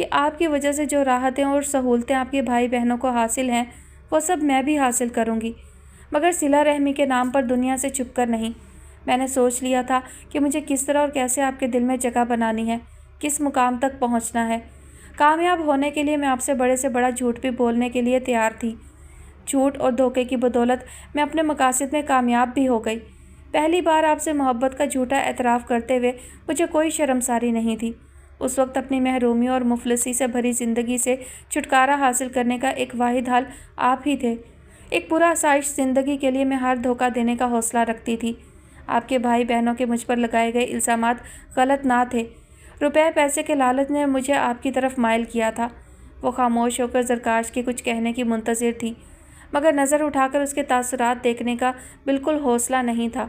کہ آپ کی وجہ سے جو راحتیں اور سہولتیں آپ کے بھائی بہنوں کو حاصل ہیں وہ سب میں بھی حاصل کروں گی، مگر صلہ رحمی کے نام پر دنیا سے چھپ کر نہیں۔ میں نے سوچ لیا تھا کہ مجھے کس طرح اور کیسے آپ کے دل میں جگہ بنانی ہے، کس مقام تک پہنچنا ہے۔ کامیاب ہونے کے لیے میں آپ سے بڑا جھوٹ بھی بولنے کے لیے تیار تھی۔ جھوٹ اور دھوکے کی بدولت میں اپنے مقاصد میں کامیاب بھی ہو گئی۔ پہلی بار آپ سے محبت کا جھوٹا اعتراف کرتے ہوئے مجھے کوئی شرمساری نہیں تھی۔ اس وقت اپنی محرومی اور مفلسی سے بھری زندگی سے چھٹکارا حاصل کرنے کا ایک واحد حل آپ ہی تھے۔ ایک پرآسائش زندگی کے لیے میں ہر دھوکہ دینے کا حوصلہ رکھتی تھی۔ آپ کے بھائی بہنوں کے مجھ پر لگائے گئے الزامات غلط نہ تھے۔ روپے پیسے کے لالچ نے مجھے آپ کی طرف مائل کیا تھا۔ وہ خاموش ہو کر زرکاش کے کچھ کہنے کی منتظر تھی، مگر نظر اٹھا کر اس کے تاثرات دیکھنے کا بالکل حوصلہ نہیں تھا۔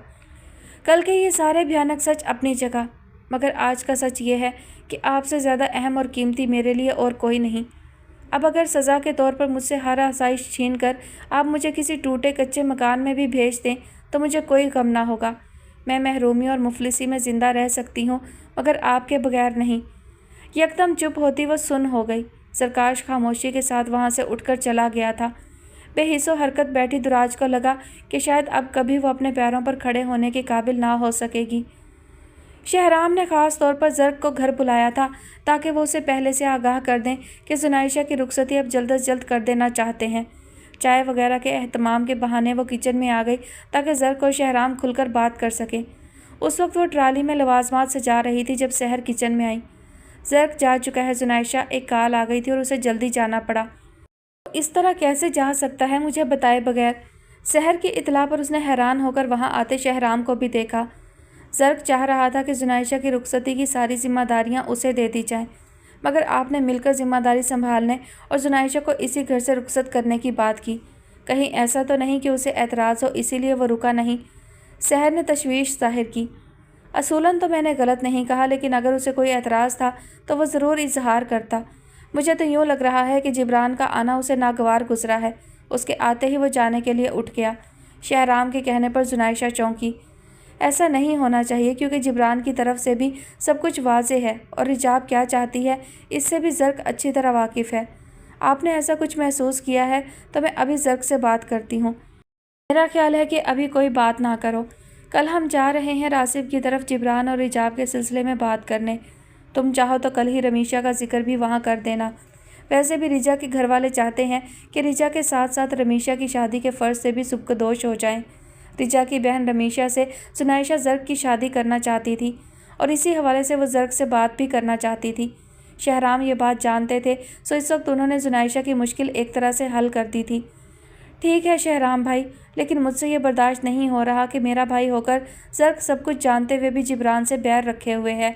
کل کے یہ سارے بھیانک سچ اپنی جگہ، مگر آج کا سچ یہ ہے کہ آپ سے زیادہ اہم اور قیمتی میرے لیے اور کوئی نہیں۔ اب اگر سزا کے طور پر مجھ سے ہر آسائش چھین کر آپ مجھے کسی ٹوٹے کچے مکان میں بھی بھیج دیں تو مجھے کوئی غم نہ ہوگا۔ میں محرومی اور مفلسی میں زندہ رہ سکتی ہوں، مگر آپ کے بغیر نہیں۔ یکدم چپ ہوتی وہ سن ہو گئی۔ زرکاش خاموشی کے ساتھ وہاں سے اٹھ کر چلا گیا تھا۔ بے حس و حرکت بیٹھی دراج کو لگا کہ شاید اب کبھی وہ اپنے پیروں پر کھڑے ہونے کے قابل نہ ہو سکے گی۔ شہرام نے خاص طور پر زرق کو گھر بلایا تھا تاکہ وہ اسے پہلے سے آگاہ کر دیں کہ زنائشہ کی رخصتی اب جلد از جلد کر دینا چاہتے ہیں۔ چائے وغیرہ کے اہتمام کے بہانے وہ کچن میں آ گئی تاکہ زرق اور شہرام کھل کر بات کر سکیں۔ اس وقت وہ ٹرالی میں لوازمات سجا رہی تھی جب سحر کچن میں آئی۔ زرق جا چکا ہے زنائشہ، ایک کال آ گئی تھی اور اسے جلدی جانا پڑا۔ اس طرح کیسے جا سکتا ہے مجھے بتائے بغیر؟ سحر کی اطلاع پر اس نے حیران ہو کر وہاں آتے شہرام کو بھی دیکھا۔ زرق چاہ رہا تھا کہ زنائشہ کی رخصتی کی ساری ذمہ داریاں اسے دے دی جائیں، مگر آپ نے مل کر ذمہ داری سنبھالنے اور زنائشہ کو اسی گھر سے رخصت کرنے کی بات کی۔ کہیں ایسا تو نہیں کہ اسے اعتراض ہو اسی لیے وہ رکا نہیں؟ سحر نے تشویش ظاہر کی۔ اصولاً تو میں نے غلط نہیں کہا، لیکن اگر اسے کوئی اعتراض تھا تو وہ ضرور اظہار کرتا۔ مجھے تو یوں لگ رہا ہے کہ جبران کا آنا اسے ناگوار گزرا ہے۔ اس کے آتے ہی وہ جانے کے لیے اٹھ گیا۔ شہرام کے کہنے پر زنائشہ چونکی۔ ایسا نہیں ہونا چاہیے کیونکہ جبران کی طرف سے بھی سب کچھ واضح ہے اور رجاب کیا چاہتی ہے اس سے بھی زرق اچھی طرح واقف ہے۔ آپ نے ایسا کچھ محسوس کیا ہے تو میں ابھی زرق سے بات کرتی ہوں۔ میرا خیال ہے کہ ابھی کوئی بات نہ کرو۔ کل ہم جا رہے ہیں راسب کی طرف جبران اور رجاب کے سلسلے میں بات کرنے۔ تم چاہو تو کل ہی رمیشہ کا ذکر بھی وہاں کر دینا۔ ویسے بھی رجا کے گھر والے چاہتے ہیں کہ رجا کے ساتھ ساتھ رمیشہ کی شادی کے فرض سے بھی سبکدوش ہو جائیں۔ رجا کی بہن رمیشہ سے زنائشہ زرق کی شادی کرنا چاہتی تھی اور اسی حوالے سے وہ زرق سے بات بھی کرنا چاہتی تھی۔ شہرام یہ بات جانتے تھے، سو اس وقت انہوں نے زنائشہ کی مشکل ایک طرح سے حل کر دی تھی۔ ٹھیک ہے شہرام بھائی، لیکن مجھ سے یہ برداشت نہیں ہو رہا کہ میرا بھائی ہو کر زرق سب کچھ جانتے ہوئے بھی جبران سے بیر رکھے ہوئے ہے۔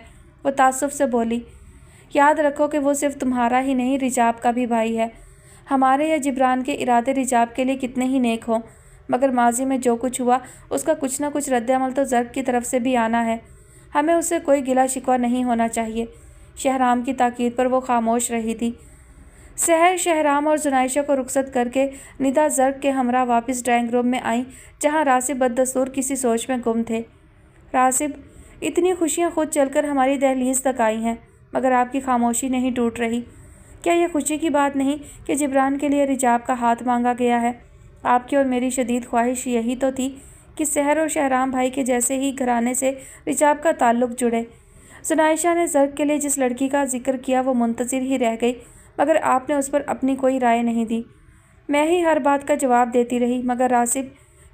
وہ تعصب سے بولی۔ یاد رکھو کہ وہ صرف تمہارا ہی نہیں رجاب کا بھی بھائی ہے۔ ہمارے یا جبران کے ارادے رجاب کے لیے کتنے ہی نیک ہوں، مگر ماضی میں جو کچھ ہوا اس کا کچھ نہ کچھ رد عمل تو زرق کی طرف سے بھی آنا ہے۔ ہمیں اس سے کوئی گلہ شکوہ نہیں ہونا چاہیے۔ شہرام کی تاکید پر وہ خاموش رہی تھی۔ سحر شہرام اور زنائشہ کو رخصت کر کے ندا زرق کے ہمراہ واپس ڈرائنگ روم میں آئیں جہاں راسب بددستور کسی سوچ میں گم تھے۔ راسب، اتنی خوشیاں خود چل کر ہماری دہلیز تک آئی ہیں، مگر آپ کی خاموشی نہیں ٹوٹ رہی۔ کیا یہ خوشی کی بات نہیں کہ جبران کے لیے رجاب کا ہاتھ مانگا گیا ہے؟ آپ کی اور میری شدید خواہش یہی تو تھی کہ سحر اور شہرام بھائی کے جیسے ہی گھرانے سے رجاب کا تعلق جڑے۔ زنائشہ نے زرق کے لیے جس لڑکی کا ذکر کیا وہ منتظر ہی رہ گئی، مگر آپ نے اس پر اپنی کوئی رائے نہیں دی۔ میں ہی ہر بات کا جواب دیتی رہی، مگر راسب،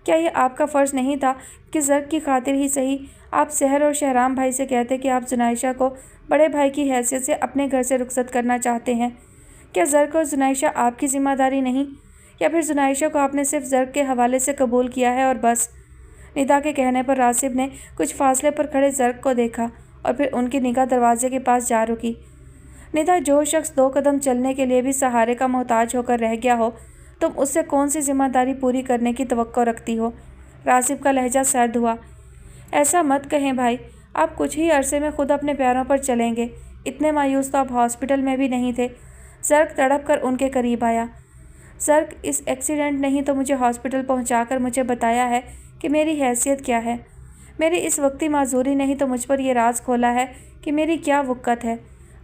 کیا یہ آپ کا فرض نہیں تھا کہ زرق کی خاطر ہی صحیح آپ سحر اور شہرام بھائی سے کہتے کہ آپ زنائشہ کو بڑے بھائی کی حیثیت سے اپنے گھر سے رخصت کرنا چاہتے ہیں؟ کیا زرق اور زنائشہ آپ کی ذمہ داری نہیں، یا پھر زنائشہ کو آپ نے صرف زرق کے حوالے سے قبول کیا ہے اور بس؟ ندا کے کہنے پر راسب نے کچھ فاصلے پر کھڑے زرق کو دیکھا اور پھر ان کی نگاہ دروازے کے پاس جا رکی۔ ندا، جو شخص 2 قدم چلنے کے لیے بھی سہارے کا محتاج ہو کر رہ گیا ہو، تم اس سے کون سی ذمہ داری پوری کرنے کی توقع رکھتی ہو؟ راسب کا لہجہ سرد ہوا۔ ایسا مت کہیں بھائی، آپ کچھ ہی عرصے میں خود اپنے پیروں پر چلیں گے۔ اتنے مایوس تو آپ ہاسپٹل میں بھی نہیں تھے۔ زرق تڑپ کر ان کے قریب آیا۔ زرق، اس ایکسیڈنٹ نہیں تو مجھے ہاسپٹل پہنچا کر مجھے بتایا ہے کہ میری حیثیت کیا ہے۔ میری اس وقتی معذوری نہیں تو مجھ پر یہ راز کھولا ہے کہ میری کیا وقت ہے۔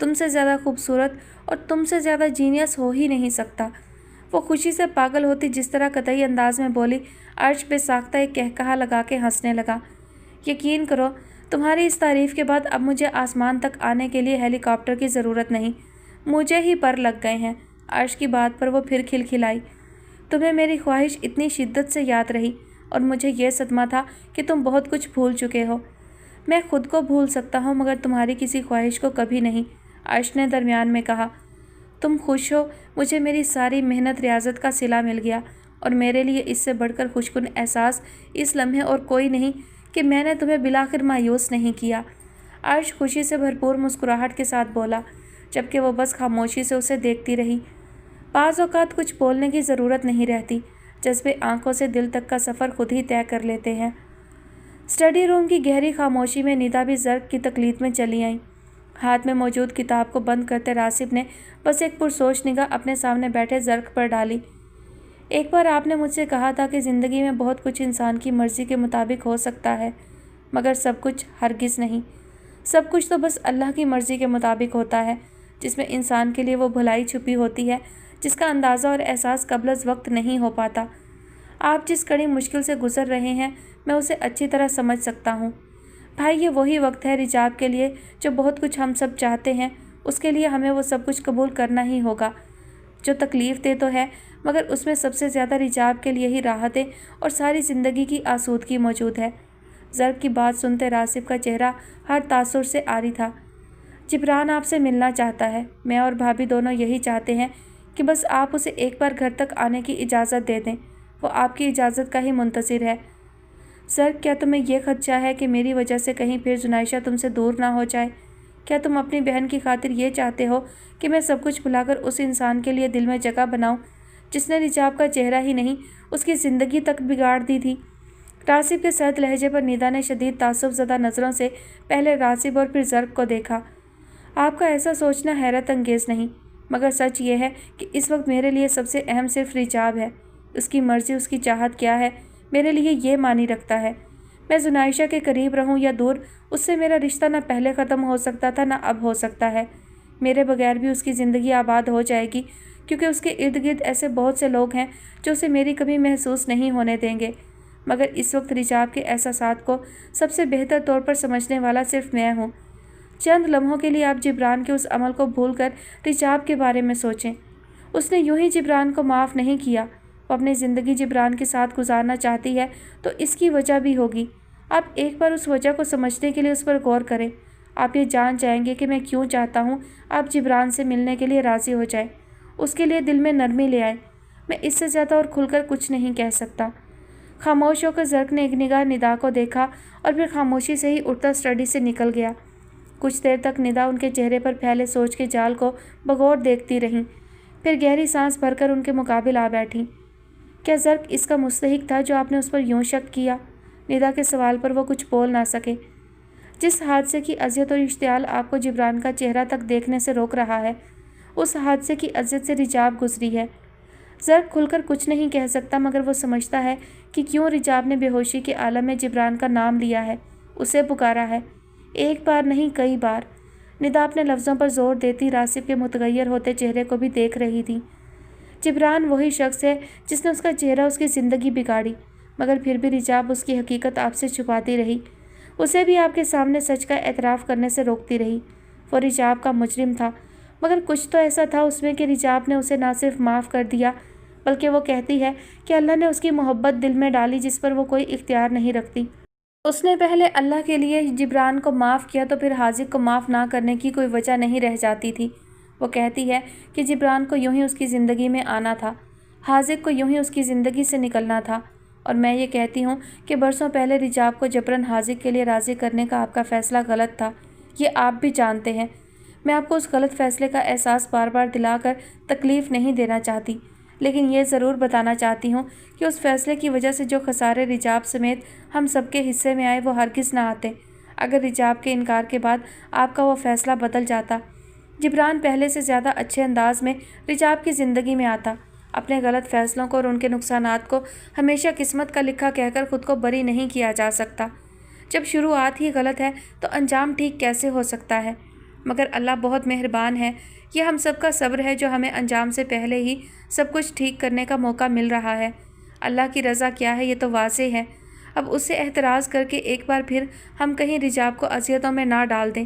تم سے زیادہ خوبصورت اور تم سے زیادہ جینیس ہو ہی نہیں سکتا۔ وہ خوشی سے پاگل ہوتی جس طرح قطعی انداز میں بولی، عرش بے ساختہ ایک قہقہا لگا کے ہنسنے لگا۔ یقین کرو، تمہاری اس تعریف کے بعد اب مجھے آسمان تک آنے کے لیے ہیلی کاپٹر کی ضرورت نہیں، مجھے ہی پر لگ گئے ہیں۔ عرش کی بات پر وہ پھر کھلکھلائی۔ تمہیں میری خواہش اتنی شدت سے یاد رہی اور مجھے یہ صدمہ تھا کہ تم بہت کچھ بھول چکے ہو۔ میں خود کو بھول سکتا ہوں مگر تمہاری کسی خواہش کو کبھی نہیں، عرش نے درمیان میں کہا۔ تم خوش ہو، مجھے میری ساری محنت ریاضت کا صلہ مل گیا، اور میرے لیے اس سے بڑھ کر خوشکن احساس اس لمحے اور کوئی نہیں کہ میں نے تمہیں بالآخر مایوس نہیں کیا۔ عرش خوشی سے بھرپور مسکراہٹ کے ساتھ بولا، جبکہ وہ بس خاموشی سے اسے دیکھتی رہی۔ بعض اوقات کچھ بولنے کی ضرورت نہیں رہتی، جذبے آنکھوں سے دل تک کا سفر خود ہی طے کر لیتے ہیں۔ اسٹڈی روم کی گہری خاموشی میں ندا بھی زرق کی تقلید میں چلی آئیں۔ ہاتھ میں موجود کتاب کو بند کرتے راسب نے بس ایک پرسوچ نگاہ اپنے سامنے بیٹھے زرق پر ڈالی۔ ایک بار آپ نے مجھ سے کہا تھا کہ زندگی میں بہت کچھ انسان کی مرضی کے مطابق ہو سکتا ہے، مگر سب کچھ ہرگز نہیں۔ سب کچھ تو بس اللہ کی مرضی کے مطابق ہوتا ہے، جس میں انسان کے لیے وہ بھلائی چھپی ہوتی ہے جس کا اندازہ اور احساس قبل از وقت نہیں ہو پاتا۔ آپ جس کڑی مشکل سے گزر رہے ہیں میں اسے اچھی طرح سمجھ سکتا ہوں۔ بھائی، یہ وہی وقت ہے رجاب کے لیے جو بہت کچھ ہم سب چاہتے ہیں، اس کے لیے ہمیں وہ سب کچھ قبول کرنا ہی ہوگا، جو تکلیف دہ تو ہے مگر اس میں سب سے زیادہ رجاب کے لیے ہی راحتیں اور ساری زندگی کی آسودگی موجود ہے۔ زرق کی بات سنتے راسب کا چہرہ ہر تاثر سے عاری تھا۔ جبران آپ سے ملنا چاہتا ہے، میں اور بھابھی دونوں یہی چاہتے ہیں کہ بس آپ اسے ایک بار گھر تک آنے کی اجازت دے دیں، وہ آپ کی اجازت کا ہی منتظر ہے۔ زرق، کیا تمہیں یہ خدشہ ہے کہ میری وجہ سے کہیں پھر زنائشہ تم سے دور نہ ہو جائے؟ کیا تم اپنی بہن کی خاطر یہ چاہتے ہو کہ میں سب کچھ بھلا کر اس انسان کے لیے دل میں جگہ بناؤں جس نے رجاب کا چہرہ ہی نہیں اس کی زندگی تک بگاڑ دی تھی؟ راسب کے سرد لہجے پر ندا نے شدید تعصب زدہ نظروں سے پہلے راسب اور پھر زرق کو دیکھا۔ آپ کا ایسا سوچنا حیرت انگیز نہیں، مگر سچ یہ ہے کہ اس وقت میرے لیے سب سے اہم صرف رجاب ہے۔ اس کی مرضی، اس کی چاہت کیا ہے میرے لیے یہ معنی رکھتا ہے۔ میں زنائشہ کے قریب رہوں یا دور، اس سے میرا رشتہ نہ پہلے ختم ہو سکتا تھا نہ اب ہو سکتا ہے۔ میرے بغیر بھی اس کی زندگی آباد ہو جائے گی، کیونکہ اس کے ارد گرد ایسے بہت سے لوگ ہیں جو اسے میری کمی محسوس نہیں ہونے دیں گے، مگر اس وقت رجاب کے احساسات کو سب سے بہتر طور پر سمجھنے والا صرف میں ہوں۔ چند لمحوں کے لیے آپ جبران کے اس عمل کو بھول کر رجاب کے بارے میں سوچیں۔ اس نے یوں ہی جبران کو معاف نہیں کیا، وہ اپنی زندگی جبران کے ساتھ گزارنا چاہتی ہے تو اس کی وجہ بھی ہوگی۔ آپ ایک بار اس وجہ کو سمجھنے کے لیے اس پر غور کریں، آپ یہ جان جائیں گے کہ میں کیوں چاہتا ہوں آپ جبران سے ملنے کے لیے راضی ہو جائیں، اس کے لیے دل میں نرمی لے آئیں۔ میں اس سے زیادہ اور کھل کر کچھ نہیں کہہ سکتا۔ خاموش ہو کر زرق نے ایک نگاہ ندا کو دیکھا اور پھر خاموشی سے ہی اٹھتا اسٹڈی سے نکل گیا۔ کچھ دیر تک ندا ان کے چہرے پر پھیلے سوچ کے جال کو بغور دیکھتی رہیں، پھر گہری سانس بھر کر ان کے مقابل آ بیٹھیں۔ کیا زرق اس کا مستحق تھا جو آپ نے اس پر یوں شک کیا؟ ندا کے سوال پر وہ کچھ بول نہ سکے۔ جس حادثے کی اذیت اور اشتعال آپ کو جبران کا چہرہ تک دیکھنے سے روک رہا ہے، اس حادثے کی اذیت سے رجاب گزری ہے۔ زرق کھل کر کچھ نہیں کہہ سکتا مگر وہ سمجھتا ہے کہ کیوں رجاب نے بے ہوشی کے عالم میں جبران کا نام لیا ہے، اسے پکارا ہے، ایک بار نہیں کئی بار۔ ندا اپنے لفظوں پر زور دیتی راسب کے متغیر ہوتے چہرے کو بھی دیکھ رہی تھی۔ جبران وہی شخص ہے جس نے اس کا چہرہ اس کی زندگی بگاڑی، مگر پھر بھی رجاب اس کی حقیقت آپ سے چھپاتی رہی، اسے بھی آپ کے سامنے سچ کا اعتراف کرنے سے روکتی رہی۔ وہ رجاب کا مجرم تھا، مگر کچھ تو ایسا تھا اس میں کہ رجاب نے اسے نہ صرف معاف کر دیا بلکہ وہ کہتی ہے کہ اللہ نے اس کی محبت دل میں ڈالی جس پر وہ کوئی اختیار نہیں رکھتی۔ اس نے پہلے اللہ کے لیے جبران کو معاف کیا تو پھر حاذق کو معاف نہ کرنے کی کوئی وجہ نہیں رہ جاتی تھی۔ وہ کہتی ہے کہ جبران کو یوں ہی اس کی زندگی میں آنا تھا، حاذق کو یوں ہی اس کی زندگی سے نکلنا تھا، اور میں یہ کہتی ہوں کہ برسوں پہلے رجاب کو جبران حاذق کے لیے راضی کرنے کا آپ کا فیصلہ غلط تھا، یہ آپ بھی جانتے ہیں۔ میں آپ کو اس غلط فیصلے کا احساس بار بار دلا کر تکلیف نہیں دینا چاہتی، لیکن یہ ضرور بتانا چاہتی ہوں کہ اس فیصلے کی وجہ سے جو خسارے رجاب سمیت ہم سب کے حصے میں آئے وہ ہرگز نہ آتے اگر رجاب کے انکار کے بعد آپ کا وہ فیصلہ بدل جاتا۔ جبران پہلے سے زیادہ اچھے انداز میں رجاب کی زندگی میں آتا، اپنے غلط فیصلوں کو اور ان کے نقصانات کو ہمیشہ قسمت کا لکھا کہہ کر خود کو بری نہیں کیا جا سکتا۔ جب شروعات ہی غلط ہے تو انجام ٹھیک کیسے ہو سکتا ہے؟ مگر اللہ بہت مہربان ہے، یہ ہم سب کا صبر ہے جو ہمیں انجام سے پہلے ہی سب کچھ ٹھیک کرنے کا موقع مل رہا ہے۔ اللہ کی رضا کیا ہے یہ تو واضح ہے۔ اب اس سے احتراز کر کے ایک بار پھر ہم کہیں رجاب کو اذیتوں میں نہ ڈال دیں۔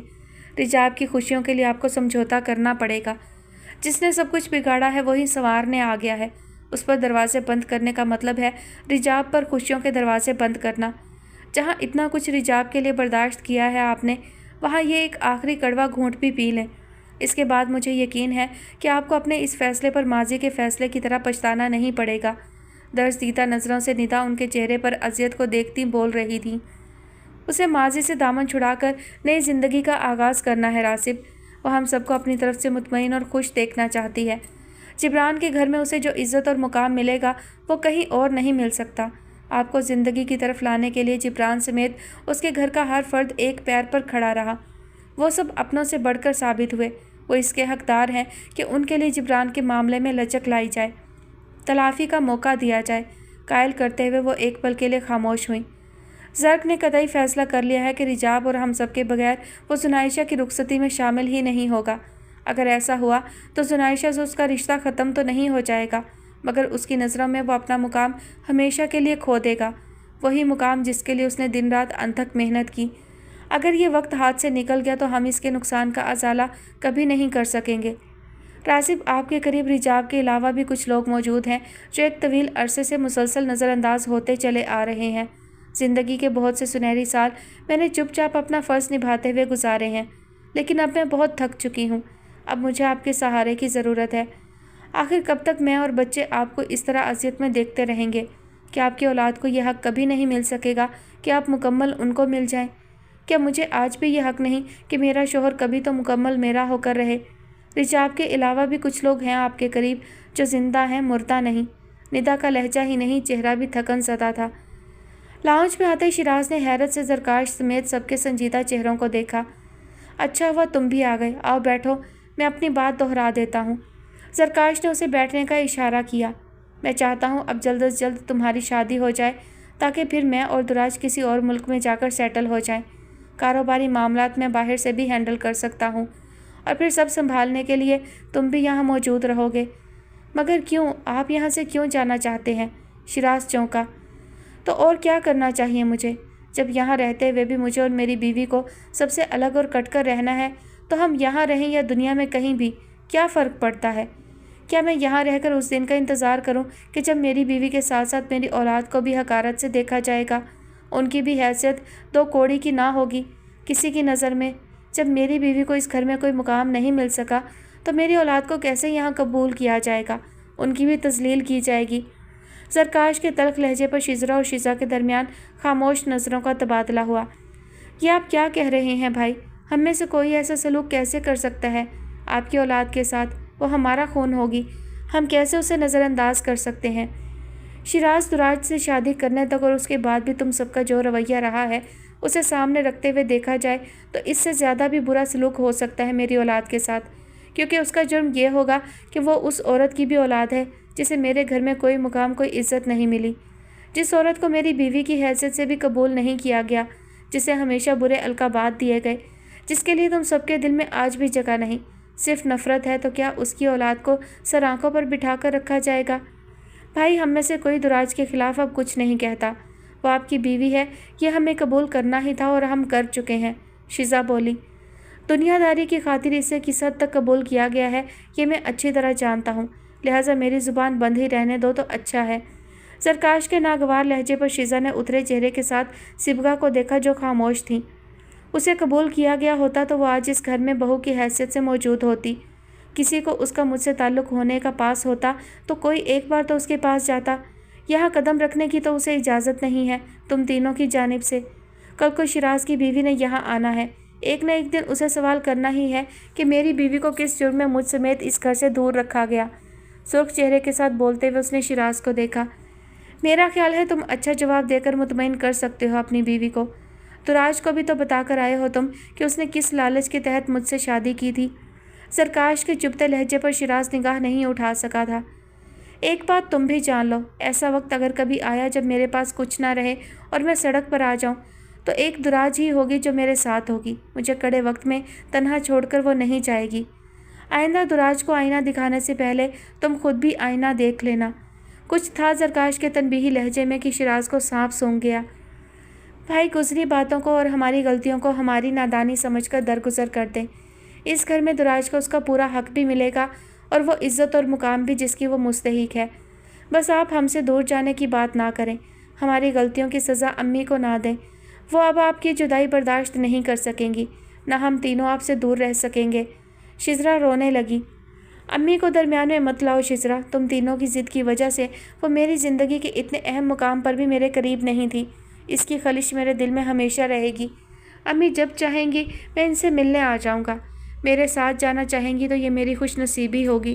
رجاب کی خوشیوں کے لیے آپ کو سمجھوتا کرنا پڑے گا۔ جس نے سب کچھ بگاڑا ہے وہی سنوارنے آ گیا ہے۔ اس پر دروازے بند کرنے کا مطلب ہے رجاب پر خوشیوں کے دروازے بند کرنا۔ جہاں اتنا کچھ رجاب کے لیے برداشت کیا ہے آپ نے، وہاں یہ ایک آخری کڑوا گھونٹ بھی پی لیں۔ اس کے بعد مجھے یقین ہے کہ آپ کو اپنے اس فیصلے پر ماضی کے فیصلے کی طرح پچھتانا نہیں پڑے گا۔ درس دیدہ نظروں سے ندا ان کے چہرے پر اذیت کو دیکھتی بول رہی تھی۔ اسے ماضی سے دامن چھڑا کر نئی زندگی کا آغاز کرنا ہے راسب۔ وہ ہم سب کو اپنی طرف سے مطمئن اور خوش دیکھنا چاہتی ہے۔ جبران کے گھر میں اسے جو عزت اور مقام ملے گا وہ کہیں اور نہیں مل سکتا۔ آپ کو زندگی کی طرف لانے کے لیے جبران سمیت اس کے گھر کا ہر فرد ایک پیر پر کھڑا رہا۔ وہ سب اپنوں سے بڑھ کر ثابت ہوئے۔ وہ اس کے حقدار ہیں کہ ان کے لیے جبران کے معاملے میں لچک لائی جائے، تلافی کا موقع دیا جائے۔ قائل کرتے ہوئے وہ ایک پل کے لیے خاموش ہوئیں۔ زرق نے قطعی فیصلہ کر لیا ہے کہ رجاب اور ہم سب کے بغیر وہ زنائشہ کی رخصتی میں شامل ہی نہیں ہوگا۔ اگر ایسا ہوا تو زنائشہ سے اس کا رشتہ ختم تو نہیں ہو جائے گا، مگر اس کی نظروں میں وہ اپنا مقام ہمیشہ کے لیے کھو دے گا، وہی مقام جس کے لیے اس نے دن رات انتھک محنت کی۔ اگر یہ وقت ہاتھ سے نکل گیا تو ہم اس کے نقصان کا ازالہ کبھی نہیں کر سکیں گے۔ راسب، آپ کے قریب رجاب کے علاوہ بھی کچھ لوگ موجود ہیں جو ایک طویل عرصے سے مسلسل نظر انداز ہوتے چلے آ رہے ہیں۔ زندگی کے بہت سے سنہری سال میں نے چپ چاپ اپنا فرض نبھاتے ہوئے گزارے ہیں، لیکن اب میں بہت تھک چکی ہوں۔ اب مجھے آپ کے سہارے کی ضرورت ہے۔ آخر کب تک میں اور بچے آپ کو اس طرح اذیت میں دیکھتے رہیں گے؟ کیا آپ کی اولاد کو یہ حق کبھی نہیں مل سکے گا کہ آپ مکمل ان کو مل جائیں؟ کیا مجھے آج بھی یہ حق نہیں کہ میرا شوہر کبھی تو مکمل میرا ہو کر رہے؟ رجاب کے علاوہ بھی کچھ لوگ ہیں آپ کے قریب جو زندہ ہیں، مردہ نہیں۔ ندا کا لہجہ ہی نہیں، چہرہ بھی تھکن زدہ تھا۔ لاؤنج میں آتے شیراز نے حیرت سے زرکاش سمیت سب کے سنجیدہ چہروں کو دیکھا۔ اچھا ہوا تم بھی آ گئے، آؤ بیٹھو، میں اپنی بات دہرا دیتا ہوں۔ زرکاش نے اسے بیٹھنے کا اشارہ کیا۔ میں چاہتا ہوں اب جلد از جلد تمہاری شادی ہو جائے تاکہ پھر میں اور دراج کسی اور ملک میں جا کر سیٹل ہو جائیں۔ کاروباری معاملات میں باہر سے بھی ہینڈل کر سکتا ہوں، اور پھر سب سنبھالنے کے لیے تم بھی یہاں موجود رہو گے۔ مگر کیوں؟ آپ یہاں سے کیوں جانا چاہتے ہیں؟ شیراز چونکا۔ تو اور کیا کرنا چاہیے مجھے؟ جب یہاں رہتے ہوئے بھی مجھے اور میری بیوی کو سب سے الگ اور کٹ کر رہنا ہے تو ہم یہاں رہیں یا دنیا میں کہیں بھی، کیا فرق پڑتا ہے؟ کیا میں یہاں رہ کر اس دن کا انتظار کروں کہ جب میری بیوی کے ساتھ ساتھ میری اولاد کو بھی حقارت سے دیکھا جائے گا؟ ان کی بھی حیثیت دو کوڑی کی نہ ہوگی کسی کی نظر میں۔ جب میری بیوی کو اس گھر میں کوئی مقام نہیں مل سکا تو میری اولاد کو کیسے یہاں قبول کیا جائے گا؟ ان کی بھی تذلیل کی جائے گی۔ زرکاش کے تلخ لہجے پر شزرا اور شیزا کے درمیان خاموش نظروں کا تبادلہ ہوا۔ یہ آپ کیا کہہ رہے ہیں بھائی؟ ہم میں سے کوئی ایسا سلوک کیسے کر سکتا ہے آپ کی اولاد کے ساتھ؟ وہ ہمارا خون ہوگی، ہم کیسے اسے نظر انداز کر سکتے ہیں؟ شیراز، دراج سے شادی کرنے تک اور اس کے بعد بھی تم سب کا جو رویہ رہا ہے اسے سامنے رکھتے ہوئے دیکھا جائے تو اس سے زیادہ بھی برا سلوک ہو سکتا ہے میری اولاد کے ساتھ، کیونکہ اس کا جرم یہ ہوگا کہ وہ اس عورت کی بھی اولاد ہے جسے میرے گھر میں کوئی مقام، کوئی عزت نہیں ملی، جس عورت کو میری بیوی کی حیثیت سے بھی قبول نہیں کیا گیا، جسے ہمیشہ برے القابات دیے گئے، جس کے لیے تم سب کے دل میں آج بھی جگہ نہیں، صرف نفرت ہے، تو کیا اس کی اولاد کو سر آنکھوں پر بٹھا کر رکھا جائے گا؟ بھائی، ہم میں سے کوئی دراج کے خلاف اب کچھ نہیں کہتا، وہ آپ کی بیوی ہے، یہ ہمیں قبول کرنا ہی تھا اور ہم کر چکے ہیں۔ شیزا بولی، دنیا داری کی خاطر اسے کس حد تک قبول کیا گیا ہے یہ میں اچھی طرح جانتا ہوں، لہٰذا میری زبان بند ہی رہنے دو تو اچھا ہے۔ زرکاش کے ناگوار لہجے پر شیزا نے اترے چہرے کے ساتھ صبغہ کو دیکھا جو خاموش تھی۔ اسے قبول کیا گیا ہوتا تو وہ آج اس گھر میں بہو کی حیثیت سے موجود ہوتی، کسی کو اس کا مجھ سے تعلق ہونے کا پاس ہوتا تو کوئی ایک بار تو اس کے پاس جاتا۔ یہاں قدم رکھنے کی تو اسے اجازت نہیں ہے تم تینوں کی جانب سے۔ کل کو شیراز کی بیوی نے یہاں آنا ہے، ایک نہ ایک دن اسے سوال کرنا ہی ہے کہ میری بیوی کو کس جرم میں مجھ سمیت اس گھر سے دور رکھا گیا۔ سرخ چہرے کے ساتھ بولتے ہوئے اس نے شیراز کو دیکھا۔ میرا خیال ہے تم اچھا جواب دے کر مطمئن کر سکتے ہو اپنی بیوی کو۔ دراج کو بھی تو بتا کر آئے ہو تم کہ اس نے کس لالچ کے تحت مجھ سے شادی کی تھی۔ زرکاش کے چبھتے لہجے پر شیراز نگاہ نہیں اٹھا سکا تھا۔ ایک بات تم بھی جان لو، ایسا وقت اگر کبھی آیا جب میرے پاس کچھ نہ رہے اور میں سڑک پر آ جاؤں تو ایک دراج ہی ہوگی جو میرے ساتھ ہوگی، مجھے کڑے وقت میں تنہا چھوڑ کر وہ نہیں جائے گی۔ آئندہ دراج کو آئینہ دکھانے سے پہلے تم خود بھی آئینہ دیکھ لینا۔ کچھ تھا زرکاش کے تنبیہی لہجے میں کہ شیراز کو سانپ سونگھ گیا۔ بھائی گزری باتوں کو اور ہماری غلطیوں کو ہماری نادانی سمجھ کر درگزر کر دیں۔ اس گھر میں دراج کو اس کا پورا حق بھی ملے گا اور وہ عزت اور مقام بھی جس کی وہ مستحق ہے۔ بس آپ ہم سے دور جانے کی بات نہ کریں، ہماری غلطیوں کی سزا امی کو نہ دیں۔ وہ اب آپ کی جدائی برداشت نہیں کر سکیں گی، نہ ہم تینوں آپ سے دور رہ سکیں گے۔ شزرا رونے لگی۔ امی کو درمیان میں مت لاؤ شزرا، تم تینوں کی ضد کی وجہ سے وہ میری زندگی کے اتنے اہم مقام پر بھی میرے قریب نہیں تھی۔ اس کی خلش میرے دل میں ہمیشہ رہے گی۔ امی جب چاہیں گی میں ان سے ملنے آ جاؤں گا۔ میرے ساتھ جانا چاہیں گی تو یہ میری خوش نصیبی ہوگی۔